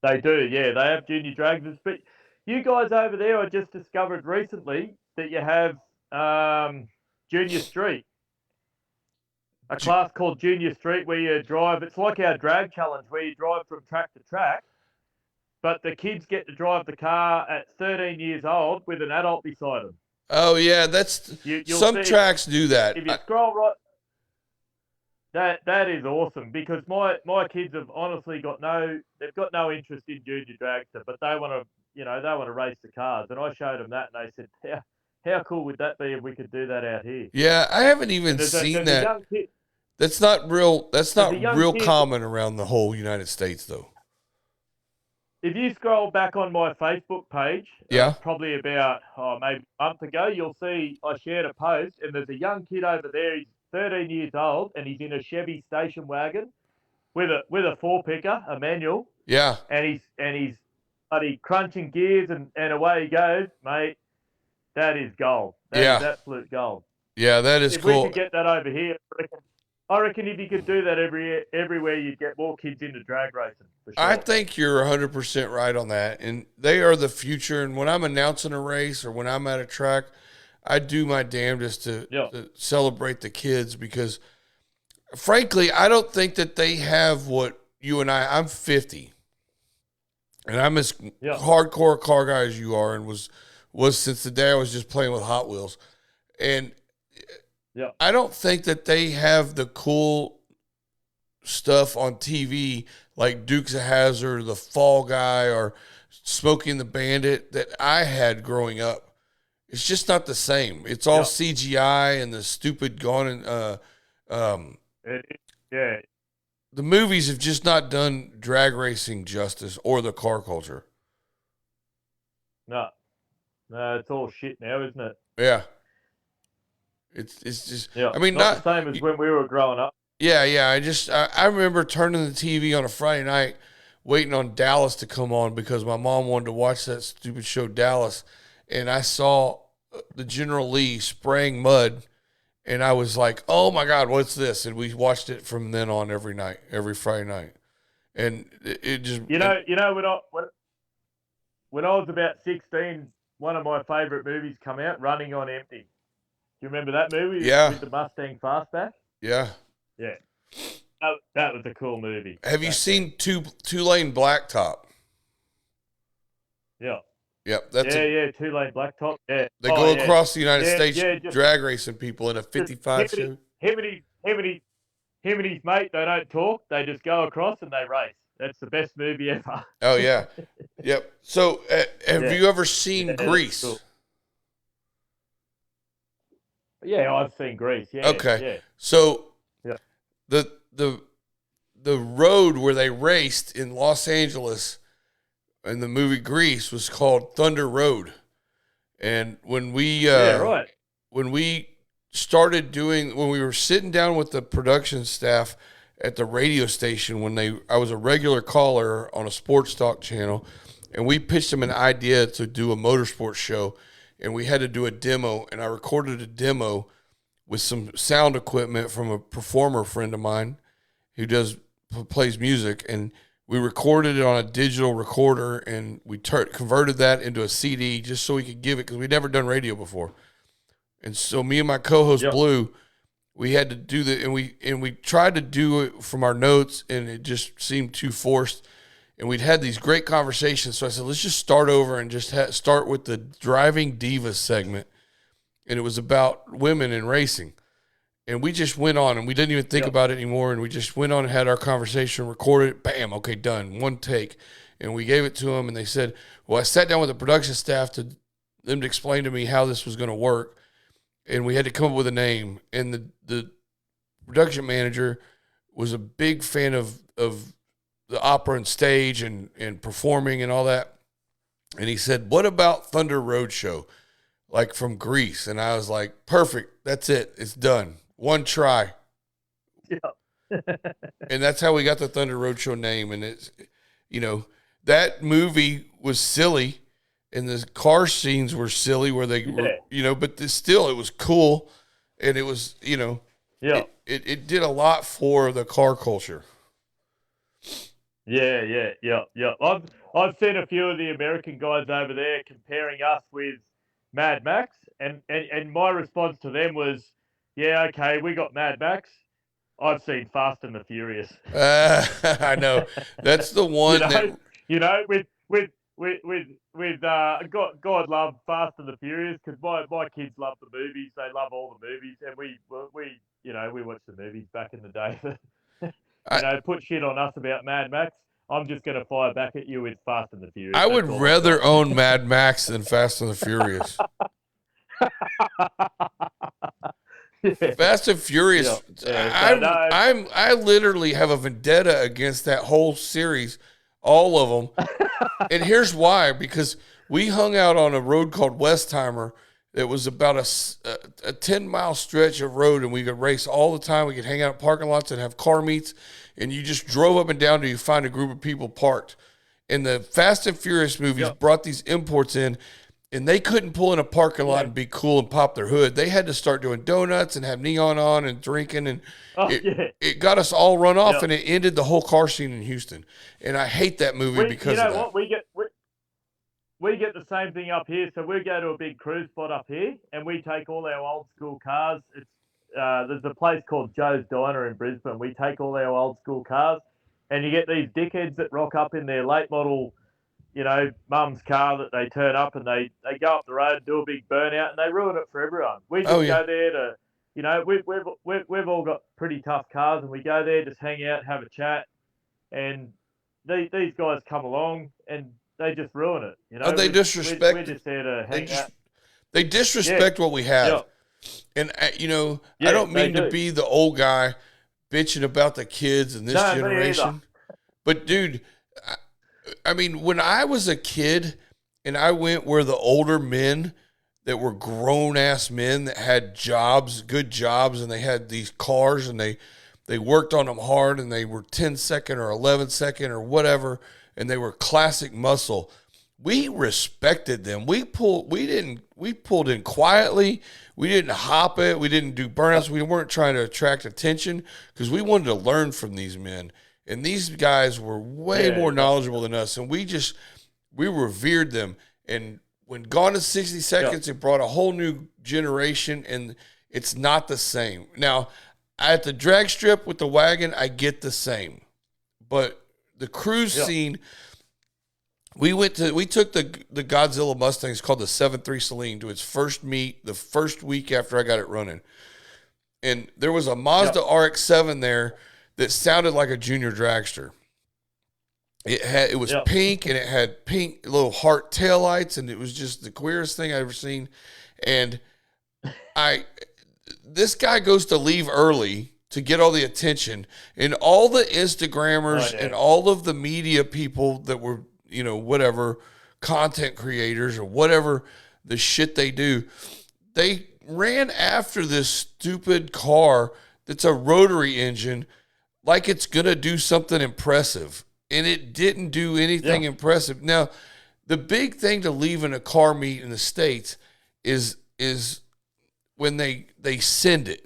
They do, yeah. They have junior dragsters. But you guys over there, I just discovered recently that you have junior street. A class called Junior Street where you drive. It's like our drag challenge where you drive from track to track, but the kids get to drive the car at 13 years old with an adult beside them. Oh yeah, that's some tracks do that. If you scroll right, that is awesome, because my kids have honestly got no interest in junior dragster, but they want to race the cars, and I showed them that, and they said, how cool would that be if we could do that out here? Yeah, I haven't even seen that. That's not real. That's not real common around the whole United States, though. If you scroll back on my Facebook page, probably about maybe a month ago, you'll see I shared a post, and there's a young kid over there. He's 13 years old, and he's in a Chevy station wagon with a four picker, a manual. Yeah. And he's bloody crunching gears, and away he goes, mate. That is gold. That is absolute gold. Yeah, that is cool. If we could get that over here, I reckon if you could do that everywhere, you'd get more kids into drag racing. For sure. I think you're 100% right on that. And they are the future. And when I'm announcing a race or when I'm at a track, I do my damnedest to celebrate the kids, because, frankly, I don't think that they have what you and I'm 50. And I'm as hardcore car guy as you are, and was since the day I was just playing with Hot Wheels. And I don't think that they have the cool stuff on TV like Dukes of Hazzard, the Fall Guy, or Smokey and the Bandit that I had growing up. It's just not the same. It's all CGI and the stupid gone and the movies have just not done drag racing justice or the car culture. No, it's all shit now, isn't it? Yeah. It's just, I mean, not the same as when we were growing up. Yeah. I remember turning the TV on a Friday night, waiting on Dallas to come on because my mom wanted to watch that stupid show Dallas, and I saw the General Lee spraying mud, and I was like, "Oh my God, what's this?" And we watched it from then on every Friday night, and it just when I was about 16, one of my favorite movies come out, Running on Empty. Do you remember that movie? Yeah. With the Mustang Fastback? Yeah. Yeah. That was a cool movie. Have you seen Two-Lane Blacktop? Yeah. Yep. 2-lane Blacktop. Yeah. They go across the United States drag racing people in a 55 show. Him and his mate, they don't talk. They just go across and they race. That's the best movie ever. Oh yeah, yep. So have you ever seen Grease? Cool. Yeah, I've seen Grease. Yeah, Okay, yeah, so yeah. the road where they raced in Los Angeles in the movie Grease was called Thunder Road, and when we Right. when we started doing when we were sitting down with the production staff at the radio station I was a regular caller on a sports talk channel, and we pitched them an idea to do a motorsports show, and we had to do a demo, and I recorded a demo with some sound equipment from a performer friend of mine who plays music, and we recorded it on a digital recorder, and we converted that into a CD just so we could give it, because we'd never done radio before. And so me and my co-host Blue, we had to do that, and we tried to do it from our notes, and it just seemed too forced. And we'd had these great conversations, so I said, let's just start over and just start with the Driving Divas segment. And it was about women in racing. And we just went on, and we didn't even think about it anymore, and we just went on and had our conversation, recorded it, bam, okay, done, one take. And we gave it to them, and they said, well, I sat down with the production staff to them to explain to me how this was going to work. And we had to come up with a name. And the production manager was a big fan of the opera and stage and performing and all that. And he said, what about Thunder Road Show? Like from Grease. And I was like, perfect. That's it. It's done. One try. Yeah. And that's how we got the Thunder Road Show name. And it's, that movie was silly. And the car scenes were silly where they were, but still it was cool. And it was, it did a lot for the car culture. Yeah. I've seen a few of the American guys over there comparing us with Mad Max, and my response to them was, yeah, okay, we got Mad Max. I've seen Fast and the Furious. I know. That's the one God love Fast and the Furious, because my kids love the movies. They love all the movies, and we watched the movies back in the day. Put shit on us about Mad Max. I'm just going to fire back at you with Fast and the Furious. I would rather own Mad Max than Fast and the Furious. Fast and Furious. I literally have a vendetta against that whole series, all of them. And here's why: because we hung out on a road called Westheimer. It was about a 10-mile stretch of road, and we could race all the time. We could hang out at parking lots and have car meets, and you just drove up and down till you find a group of people parked. And the Fast and Furious movies brought these imports in, and they couldn't pull in a parking lot and be cool and pop their hood. They had to start doing donuts and have neon on and drinking, and it got us all run off, and it ended the whole car scene in Houston. And I hate that movie because of that. We get the same thing up here. So we go to a big cruise spot up here, and we take all our old school cars. It's there's a place called Joe's Diner in Brisbane. We take all our old school cars, and you get these dickheads that rock up in their late model, mum's car that they turn up, and they go up the road, do a big burnout, and they ruin it for everyone. We just go there to, we've all got pretty tough cars, and we go there, just hang out, have a chat, and these guys come along and they just ruin it. They disrespect. We're just there to hang out. They disrespect what we have. And, I don't mean to be the old guy bitching about the kids in this generation. But, dude, I mean, when I was a kid and I went where the older men that were grown-ass men that had jobs, good jobs, and they had these cars, and they worked on them hard, and they were 10-second or 11-second or whatever, and they were classic muscle. We respected them. We pulled in quietly. We didn't hop it. We didn't do burnouts. We weren't trying to attract attention because we wanted to learn from these men. And these guys were way more knowledgeable than us. And we revered them. And when Gone in 60 Seconds, it brought a whole new generation, and it's not the same. Now, at the drag strip with the wagon, I get the same. But the cruise scene, we took the Godzilla Mustangs called the 7.3 Celine to its first meet the first week after I got it running. And there was a Mazda RX-7 there that sounded like a junior dragster. It was Yep. pink, and it had pink little heart taillights, and it was just the queerest thing I ever seen. And I this guy goes to leave early to get all the attention, and all the Oh Instagrammers and yeah. all of the media people that were, whatever, content creators or whatever the shit they do, they ran after this stupid car that's a rotary engine like it's going to do something impressive. And it didn't do anything Yeah. impressive. Now, the big thing to leaving a car meet in the States is when they send it.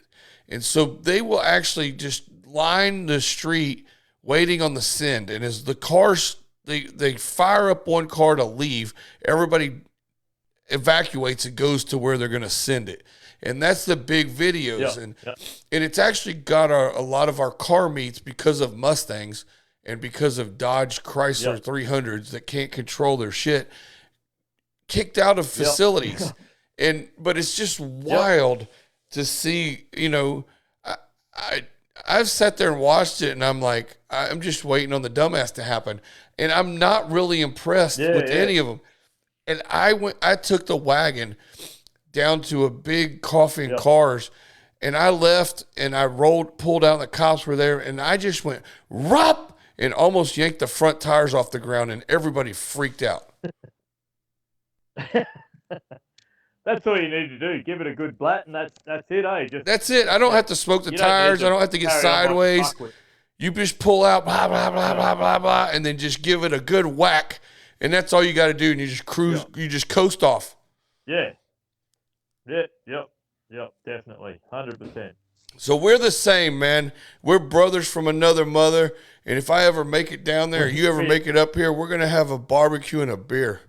And so they will actually just line the street waiting on the send. And as the cars they fire up one car to leave, everybody evacuates and goes to where they're going to send it. And that's the big videos. Yeah. And it's actually got a lot of our car meets because of Mustangs and because of Dodge Chrysler 300s that can't control their shit, kicked out of facilities. But it's just wild to see, I I've sat there and watched it, and I'm like, I'm just waiting on the dumbass to happen. And I'm not really impressed with any of them. And I took the wagon down to a big coffee and cars, and I left, and I pulled out, and the cops were there, and I just went, "Rup!" and almost yanked the front tires off the ground, and everybody freaked out. That's all you need to do. Give it a good blat, and that's it, eh? That's it. I don't have to smoke the tires. I don't have to get sideways. You just pull out, blah, blah, blah, blah, blah, blah, and then just give it a good whack, and that's all you got to do, and you just cruise, you just coast off. Yeah. Yep, definitely. 100%. So we're the same, man. We're brothers from another mother, and if I ever make it down there, you ever make it up here, we're going to have a barbecue and a beer.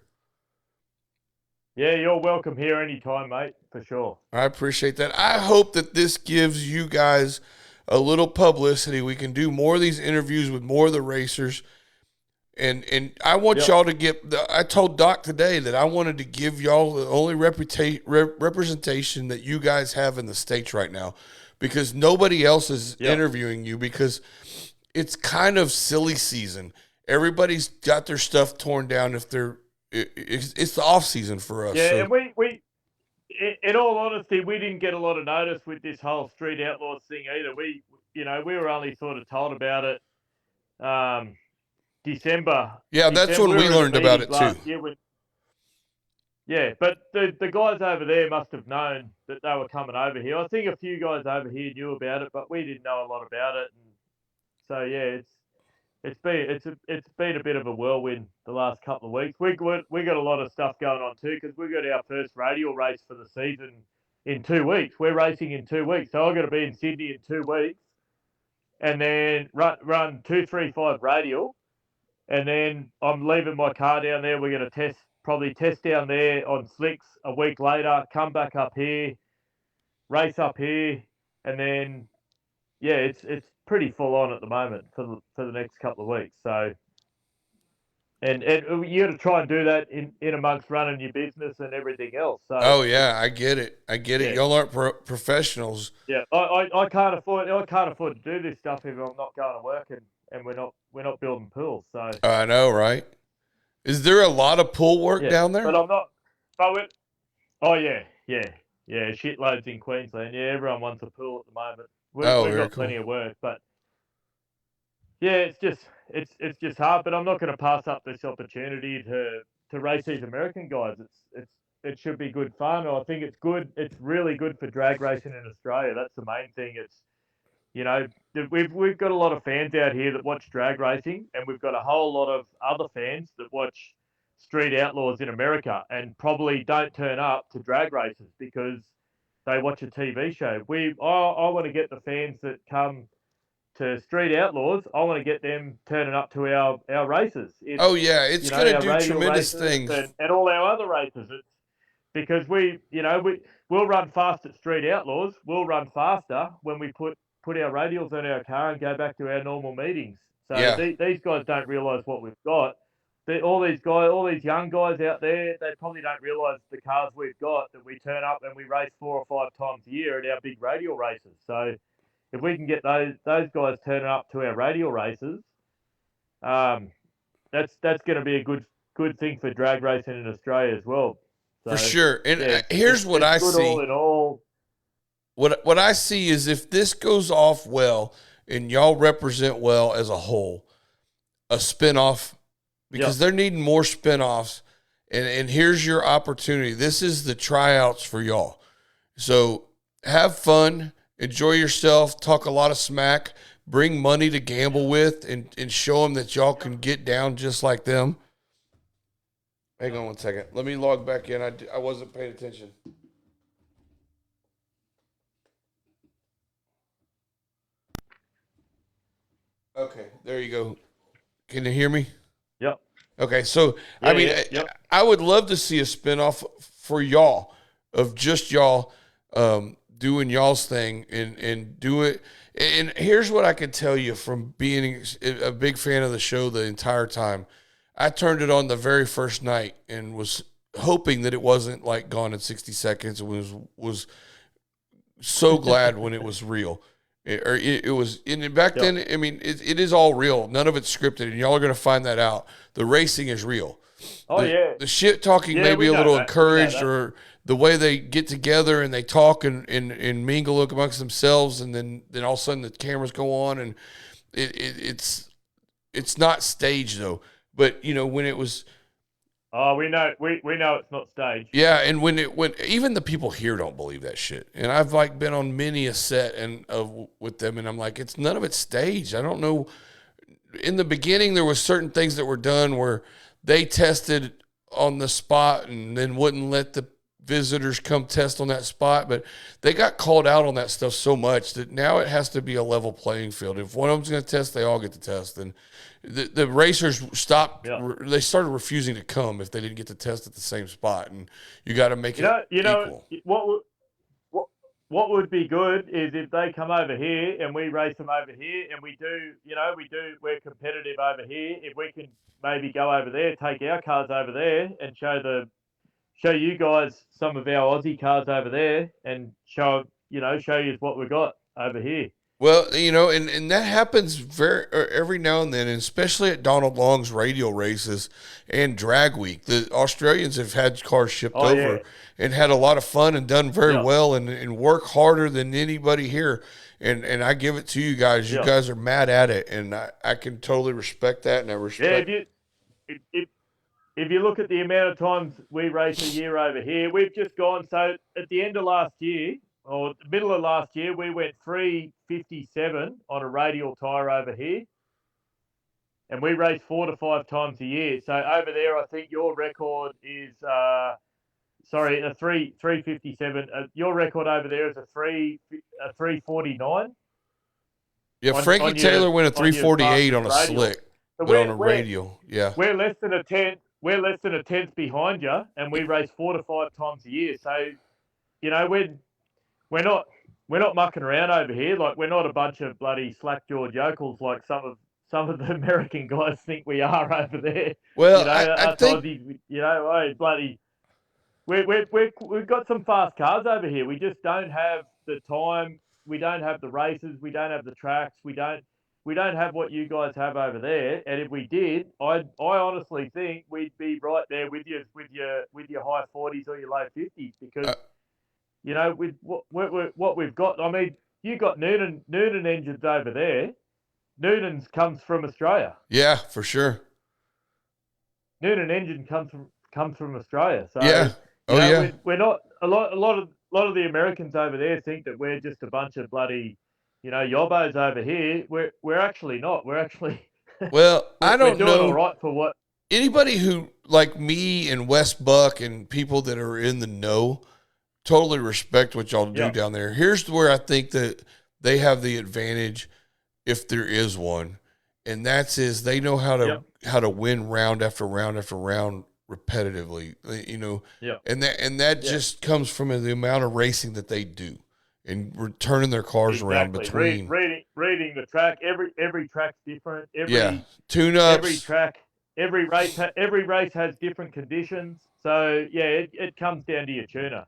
Yeah, you're welcome here anytime, mate, for sure. I appreciate that. I hope that this gives you guys a little publicity. We can do more of these interviews with more of the racers. And I want y'all to I told Doc today that I wanted to give y'all the only representation that you guys have in the States right now, because nobody else is interviewing you, because it's kind of silly season. Everybody's got their stuff torn down if they're it's the off season for us. Yeah, so. and we in all honesty, we didn't get a lot of notice with this whole Street Outlaws thing either. We were only sort of told about it December. Yeah, that's when we learned about it too. But the guys over there must have known that they were coming over here. I think a few guys over here knew about it, but we didn't know a lot about it. And so yeah, it's been a bit of a whirlwind the last couple of weeks. We got a lot of stuff going on too, because we got our first radial race for the season in 2 weeks. We're racing in 2 weeks, so I've got to be in Sydney in 2 weeks, and then run 235 radial, and then I'm leaving my car down there. We're going to probably test down there on slicks a week later. Come back up here, race up here, and then it's pretty full on at the moment for the next couple of weeks. So, and you got to try and do that in amongst running your business and everything else. So. Oh yeah, I get it. Y'all aren't professionals. Yeah, I can't afford to do this stuff if I'm not going to work, and we're not building pools. So. I know, right? Is there a lot of pool work down there? But I'm not. Oh yeah, shitloads in Queensland. Yeah, everyone wants a pool at the moment. We've got plenty of work, but yeah, it's just hard. But I'm not going to pass up this opportunity to race these American guys. It should be good fun. I think it's good. It's really good for drag racing in Australia. That's the main thing. It's we've got a lot of fans out here that watch drag racing, and we've got a whole lot of other fans that watch Street Outlaws in America and probably don't turn up to drag races because they watch a TV show. I want to get the fans that come to Street Outlaws. I want to get them turning up to our races. It's going to do tremendous things, and all our other races. It's because we'll run fast at Street Outlaws. We'll run faster when we put our radials on our car and go back to our normal meetings. So these guys don't realise what we've got. All these young guys out there, they probably don't realise the cars we've got, that we turn up and we race 4 or 5 times a year at our big radial races. So if we can get those guys turning up to our radial races, that's going to be a good thing for drag racing in Australia as well. So, for sure. And yeah, here's what I good see. All in all, what I see is if this goes off well and y'all represent well as a whole, a spinoff, because they're needing more spinoffs. And here's your opportunity. This is the tryouts for y'all. So have fun, enjoy yourself, talk a lot of smack, bring money to gamble with, and show them that y'all can get down just like them. Hang on one second. Let me log back in. I wasn't paying attention. Okay, there you go. Can you hear me? Yep. Okay, so Yeah, I mean, I would love to see a spinoff for y'all of just y'all doing y'all's thing and do it. And here's what I can tell you from being a big fan of the show the entire time. I turned it on the very first night and was hoping that it wasn't like Gone in 60 Seconds. It was so glad when it was real. It was and back then. I mean, it is all real. None of it's scripted, and y'all are going to find that out. The racing is real. The shit talking may be a little encouraged, or the way they get together and they talk and mingle amongst themselves, and then all of a sudden the cameras go on, and it's not staged though. But when it was. Oh, we know it's not staged. Yeah, and when even the people here don't believe that shit. And I've been on many a set with them, and I'm like, it's none of it's staged. I don't know. In the beginning, there was certain things that were done where they tested on the spot and then wouldn't let the visitors come test on that spot, but they got called out on that stuff so much that now it has to be a level playing field. If one of them's going to test, they all get to test, and the racers stopped. Yeah. They started refusing to come if they didn't get to test at the same spot, and you got to make it equal. What would be good is if they come over here and we race them over here, and we're competitive over here. If we can maybe go over there, take our cars over there, and show you guys some of our Aussie cars over there, and show you what we got over here. Well, and that happens every now and then, and especially at Donald Long's radial races and drag week. The Australians have had cars shipped over and had a lot of fun and done very well and work harder than anybody here. And I give it to you guys. You guys are mad at it, and I can totally respect that, and I respect. Yeah, if you look at the amount of times we race a year over here, we've just gone. So at the end of last year, or the middle of last year, we went 357 on a radial tyre over here. And we race 4 to 5 times a year. So over there, I think your record is, a 357. Your record over there is a 349. Yeah, Frankie Taylor went a 348 on a slick, but on a radial. Yeah, we're less than a tenth. We're less than a tenth behind you, and we race 4 to 5 times a year. So, we're not mucking around over here. Like, we're not a bunch of bloody slack-jawed yokels like some of the American guys think we are over there. Well, I think Aussie, bloody. We've got some fast cars over here. We just don't have the time. We don't have the races. We don't have the tracks. We don't have what you guys have over there. And if we did, I honestly think we'd be right there with you with your high 40s or your low 50s, because with what we've got. I mean, you got Noonan engines over there. Noonan's comes from Australia. Yeah, for sure. Noonan engine comes from Australia. So yeah, we're not a lot of the Americans over there think that we're just a bunch of bloody, yobbos over here. We're actually not. We're actually I don't know. All right for what anybody who like me and West Buck and people that are in the know totally respect what y'all do down there. Here's where I think that they have the advantage, if there is one, and that's they know how to win round after round after round repetitively. And that just comes from the amount of racing that they do and turning their cars around between reading the track. Every track's different. Tune-ups. Every track, every race has different conditions. So it comes down to your tuner.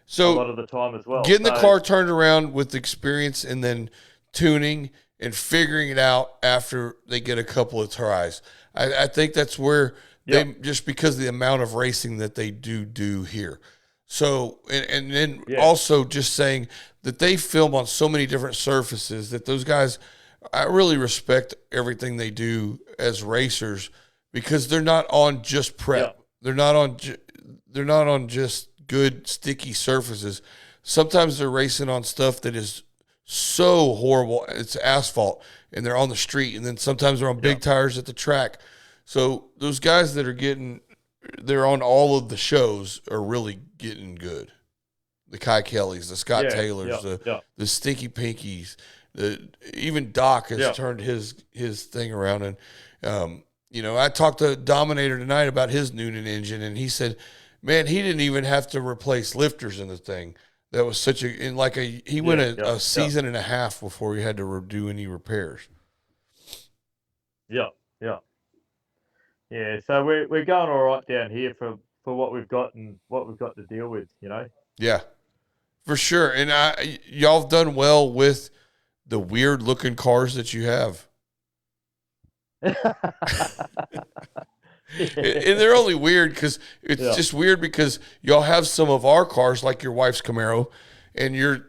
So a lot of the time as well. Getting the car turned around with experience and then tuning and figuring it out after they get a couple of tries. I think that's where they, just because of the amount of racing that they do here. So, and then also just saying that they film on so many different surfaces that those guys, I really respect everything they do as racers, because they're not on just prep. They're not on just good sticky surfaces. Sometimes they're racing on stuff that is so horrible. It's asphalt, and they're on the street, and then sometimes they're on big tires at the track. So those guys that are they're on all of the shows are really getting good. The Kyekellys, the Scott Taylors, the Stinky Pinkies, even Doc has turned his thing around. And, I talked to Dominator tonight about his Noonan engine, and he said, man, he didn't even have to replace lifters in the thing. That was he went a season and a half before he had to do any repairs. Yeah. So we're going all right down here for what we've got and what we've got to deal with, Yeah, for sure. And y'all have done well with the weird looking cars that you have. And they're only weird because it's just weird because y'all have some of our cars, like your wife's Camaro and your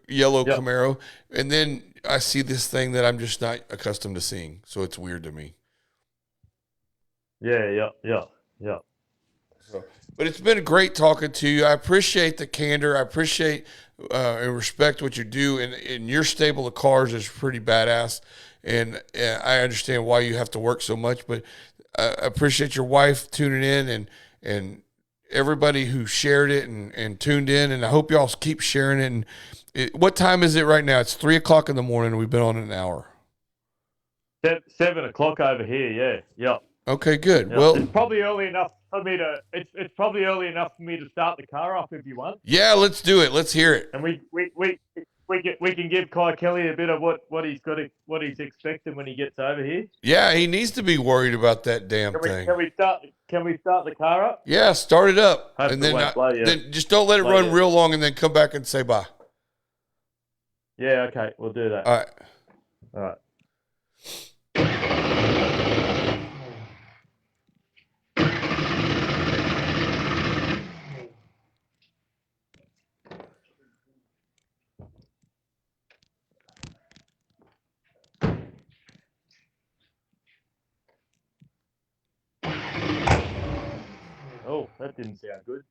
yellow Camaro, and then I see this thing that I'm just not accustomed to seeing, so it's weird to me. Yeah. So, but it's been great talking to you. I appreciate the candor. I appreciate and respect what you do, and your stable of cars is pretty badass. And I understand why you have to work so much, but I appreciate your wife tuning in and everybody who shared it and tuned in. And I hope y'all keep sharing it. And what time is it right now? It's 3:00 in the morning. We've been on an hour. 7 o'clock over here. Yeah. Okay, good. Yeah. Well, it's probably early enough for me to. It's probably early enough for me to start the car up if you want. Yeah, let's do it. Let's hear it. And we can give Kyekelley a bit of what he's expecting when he gets over here. Yeah, he needs to be worried about that damn thing. Can we start the car up? Yeah, start it up, and then just don't let it run real long, and then come back and say bye. Yeah, okay, we'll do that. All right. Oh, that didn't sound good.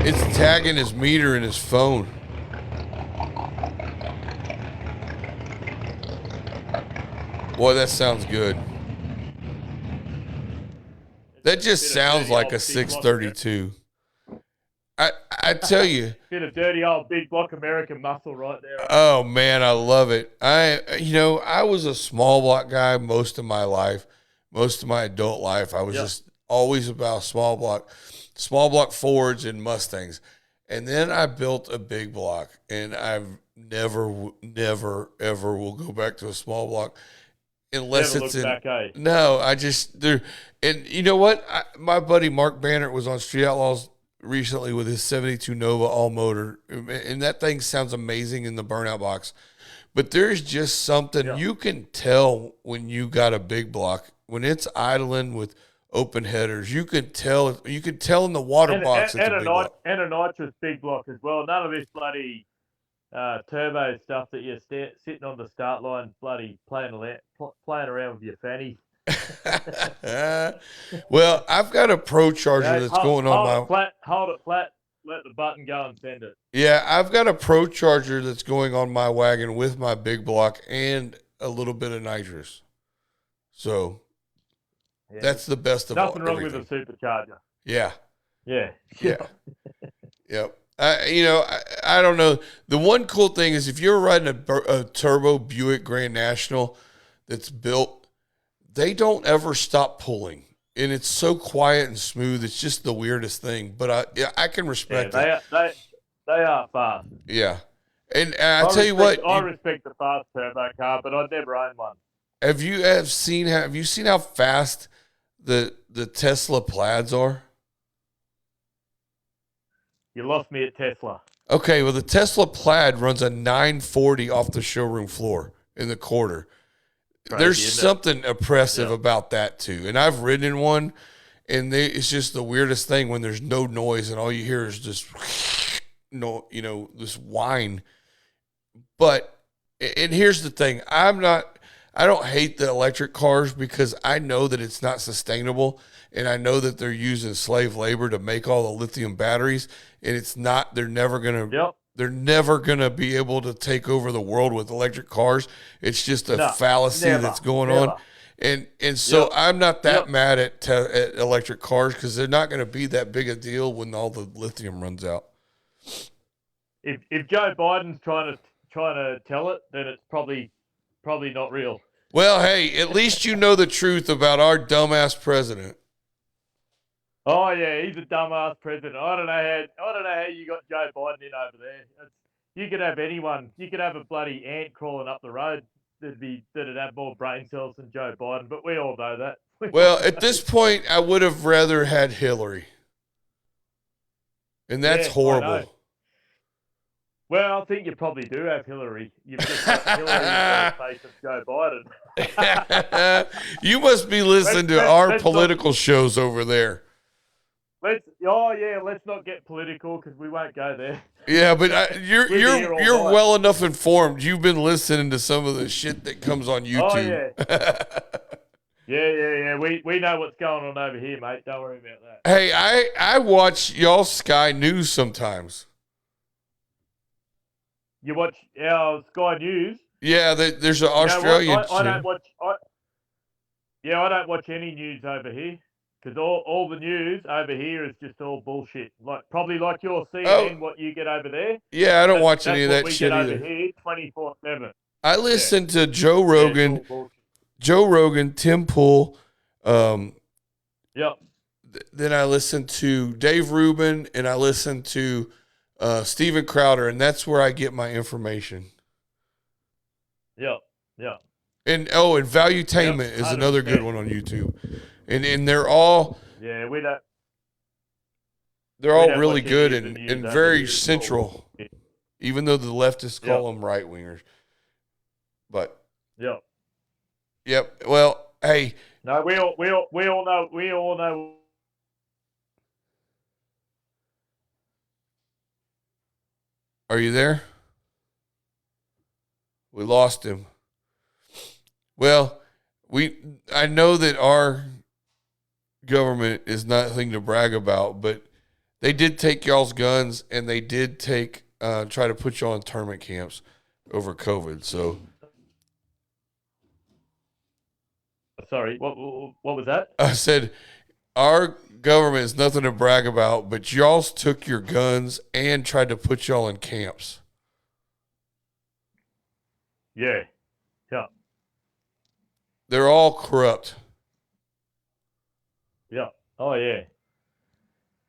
It's tagging his meter in his phone. Boy, that sounds good. That just sounds like a 632. I tell you. Bit of dirty old big block American muscle right there. Oh man, I love it. I was a small block guy most of my life, most of my adult life. I was just always about small block Fords and Mustangs. And then I built a big block, and I've never, ever will go back to a small block. Unless never it's in back, eh? No, and you know what? My buddy Mark Bannert was on Street Outlaws recently with his 72 Nova all motor, and that thing sounds amazing in the burnout box. But there's just something you can tell when you got a big block, when it's idling with open headers. You can tell in the water box. And a nitrous big block as well. None of this bloody turbo stuff that you're sitting on the start line, bloody playing around with your fanny. Well, I've got a Pro Charger that's going on my. Hold it flat. Let the button go and send it. Yeah, I've got a Pro Charger that's going on my wagon with my big block and a little bit of nitrous. So that's the best of nothing wrong everything. with a supercharger. Yeah. Yep. I don't know. The one cool thing is if you're riding a turbo Buick Grand National that's built, they don't ever stop pulling. and it's so quiet and smooth. It's just the weirdest thing, but I can respect it. They are fast. Yeah, and I tell you what, I respect the fast turbo car, but I'd never own one. Have you seen how fast the Tesla Plaids are? You lost me at Tesla. Okay, well the Tesla Plaid runs a 940 off the showroom floor in the quarter. Crazy, There's something oppressive about that too, and I've ridden in one, and it's just the weirdest thing when there's no noise and all you hear is just this whine. But and here's the thing, I don't hate the electric cars because I know that it's not sustainable, and I know that they're using slave labor to make all the lithium batteries, and they're never gonna be able to take over the world with electric cars. It's just a fallacy that's going on. And so I'm not that mad at electric cars because they're not going to be that big a deal when all the lithium runs out. If Joe Biden's trying to tell it, then it's probably not real. Well, hey, at least you know the truth about our dumbass president. Oh yeah, he's a dumbass president. I don't know how you got Joe Biden in over there. You could have anyone. You could have a bloody ant crawling up the road that'd have more brain cells than Joe Biden. But we all know that. Well, at this point, I would have rather had Hillary, and that's horrible. Well, I think you probably do have Hillary. You've just got Hillary in the face of Joe Biden. You must be listening to our political shows over there. Let's not get political because we won't go there. Yeah, but you're well enough informed. You've been listening to some of the shit that comes on YouTube. Oh yeah. We know what's going on over here, mate. Don't worry about that. Hey, I watch y'all Sky News sometimes. You watch our Sky News? Yeah, there's an Australian. I don't watch. I don't watch any news over here. Because all the news over here is just all bullshit. Probably like your CNN, what you get over there. Yeah, I don't watch any of that shit either. Over here, 24/7. I listen to Joe Rogan, Tim Pool. Then I listen to Dave Rubin, and I listen to Steven Crowder, and that's where I get my information. Yeah. And Valuetainment is another good one on YouTube. And they're all they're all really good and very central, even though the leftists call them right wingers. But well, hey, no, we all know. Are you there? We lost him. Well, I know that our government is nothing to brag about, but they did take y'all's guns, and they did try to put y'all in internment camps over COVID. So, sorry, what was that? I said our government is nothing to brag about, but y'all took your guns and tried to put y'all in camps. Yeah. They're all corrupt. Yeah. Oh, yeah.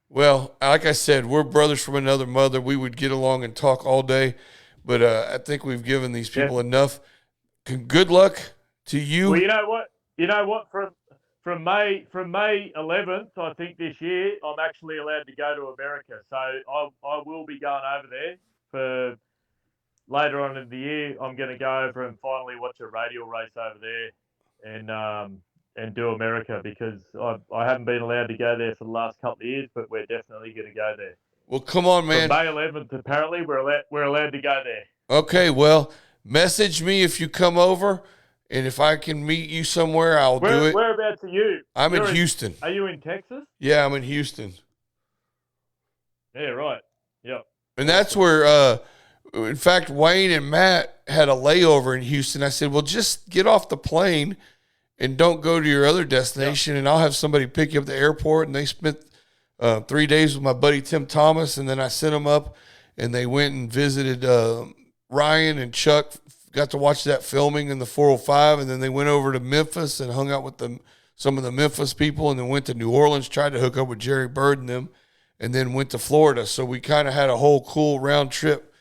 Well, like I said, we're brothers from another mother. We would get along and talk all day, but I think we've given these people enough. Good luck to you. Well, you know what? From May 11th, I think this year, I'm actually allowed to go to America. So I will be going over there for later on in the year. I'm going to go over and finally watch a radial race over there. And do America because I haven't been allowed to go there for the last couple of years, but we're definitely going to go there. Well, come on, man. From May 11th, apparently, we're allowed to go there. Okay, well, message me if you come over, and if I can meet you somewhere, I'll do it. Whereabouts are you? I'm in Houston. Are you in Texas? Yeah, I'm in Houston. Yeah, right. Yep. And that's where, in fact, Wayne and Matt had a layover in Houston. I said, well, just get off the plane and don't go to your other destination, and I'll have somebody pick you up at the airport. And they spent 3 days with my buddy Tim Thomas, and then I sent them up, and they went and visited Ryan and Chuck, got to watch that filming in the 405, and then they went over to Memphis and hung out with some of the Memphis people, and then went to New Orleans, tried to hook up with Jerry Bird and them, and then went to Florida. So we kind of had a whole cool round trip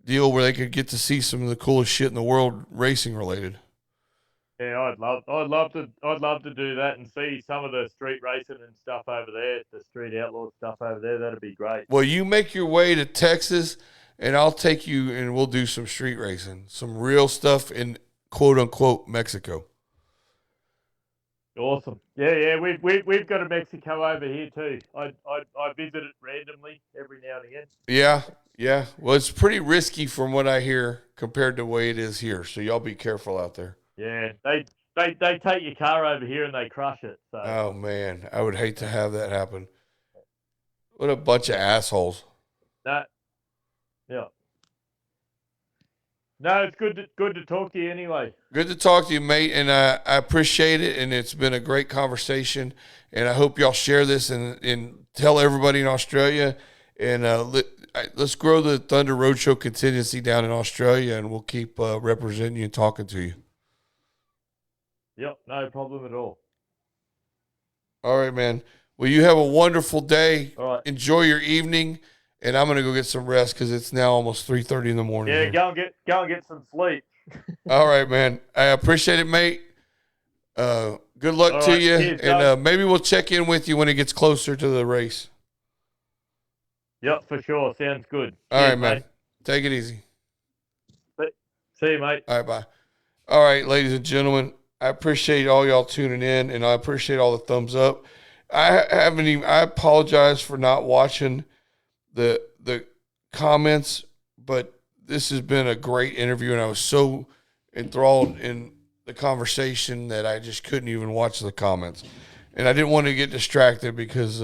deal where they could get to see some of the coolest shit in the world racing related. Yeah, I'd love to do that and see some of the street racing and stuff over there, the street outlaw stuff over there. That'd be great. Well, you make your way to Texas, and I'll take you, and we'll do some street racing, some real stuff in quote unquote Mexico. Awesome. Yeah. We've got a Mexico over here too. I visit it randomly every now and again. Yeah. Well, it's pretty risky from what I hear compared to the way it is here. So y'all be careful out there. Yeah, they take your car over here and they crush it. So. Oh man, I would hate to have that happen. What a bunch of assholes. Yeah. No, it's good to talk to you anyway. Good to talk to you, mate, and I appreciate it, and it's been a great conversation, and I hope y'all share this and tell everybody in Australia, and let's grow the Thunder Roadshow contingency down in Australia, and we'll keep representing you and talking to you. Yep, no problem at all. All right, man. Well, you have a wonderful day. All right. Enjoy your evening, and I'm going to go get some rest because it's now almost 3:30 in the morning. Yeah, here. go and get some sleep. All right, man. I appreciate it, mate. Good luck to you, cheers, and maybe we'll check in with you when it gets closer to the race. Yep, for sure. Sounds good. All right, man. Mate. Take it easy. See you, mate. All right, bye. All right, ladies and gentlemen, I appreciate all y'all tuning in, and I appreciate all the thumbs up. I apologize for not watching the comments, but this has been a great interview, and I was so enthralled in the conversation that I just couldn't even watch the comments. And I didn't want to get distracted because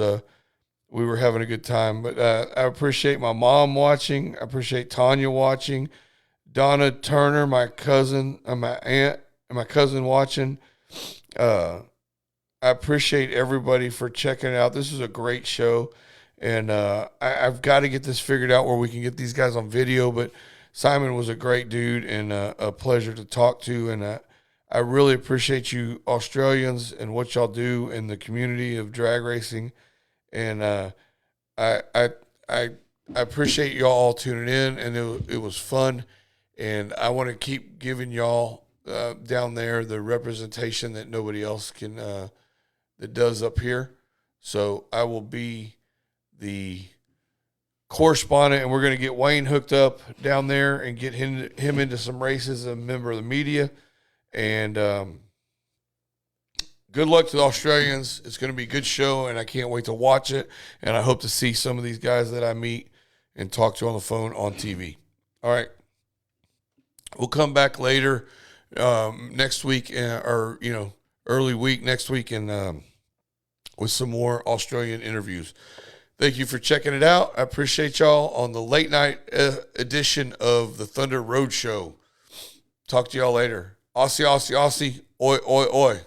we were having a good time. But I appreciate my mom watching. I appreciate Tanya watching. Donna Turner, my cousin, my aunt, and my cousin watching. I appreciate everybody for checking it out. This is a great show. And I've got to get this figured out where we can get these guys on video. But Simon was a great dude and a pleasure to talk to. And I really appreciate you Australians and what y'all do in the community of drag racing. And I appreciate y'all all tuning in. And it was fun. And I want to keep giving y'all down there the representation that nobody else can that does up here. So I will be the correspondent, and we're going to get Wayne hooked up down there and get him into some races, a member of the media. And good luck to the Australians. It's going to be a good show, and I can't wait to watch it. And I hope to see some of these guys that I meet and talk to on the phone on TV. All right. We'll come back later next week, or early week next week, and with some more Australian interviews. Thank you for checking it out. I appreciate y'all on the late night edition of the Thunder Road Show. Talk to y'all later. Aussie, Aussie, Aussie. Oi, oi, oi.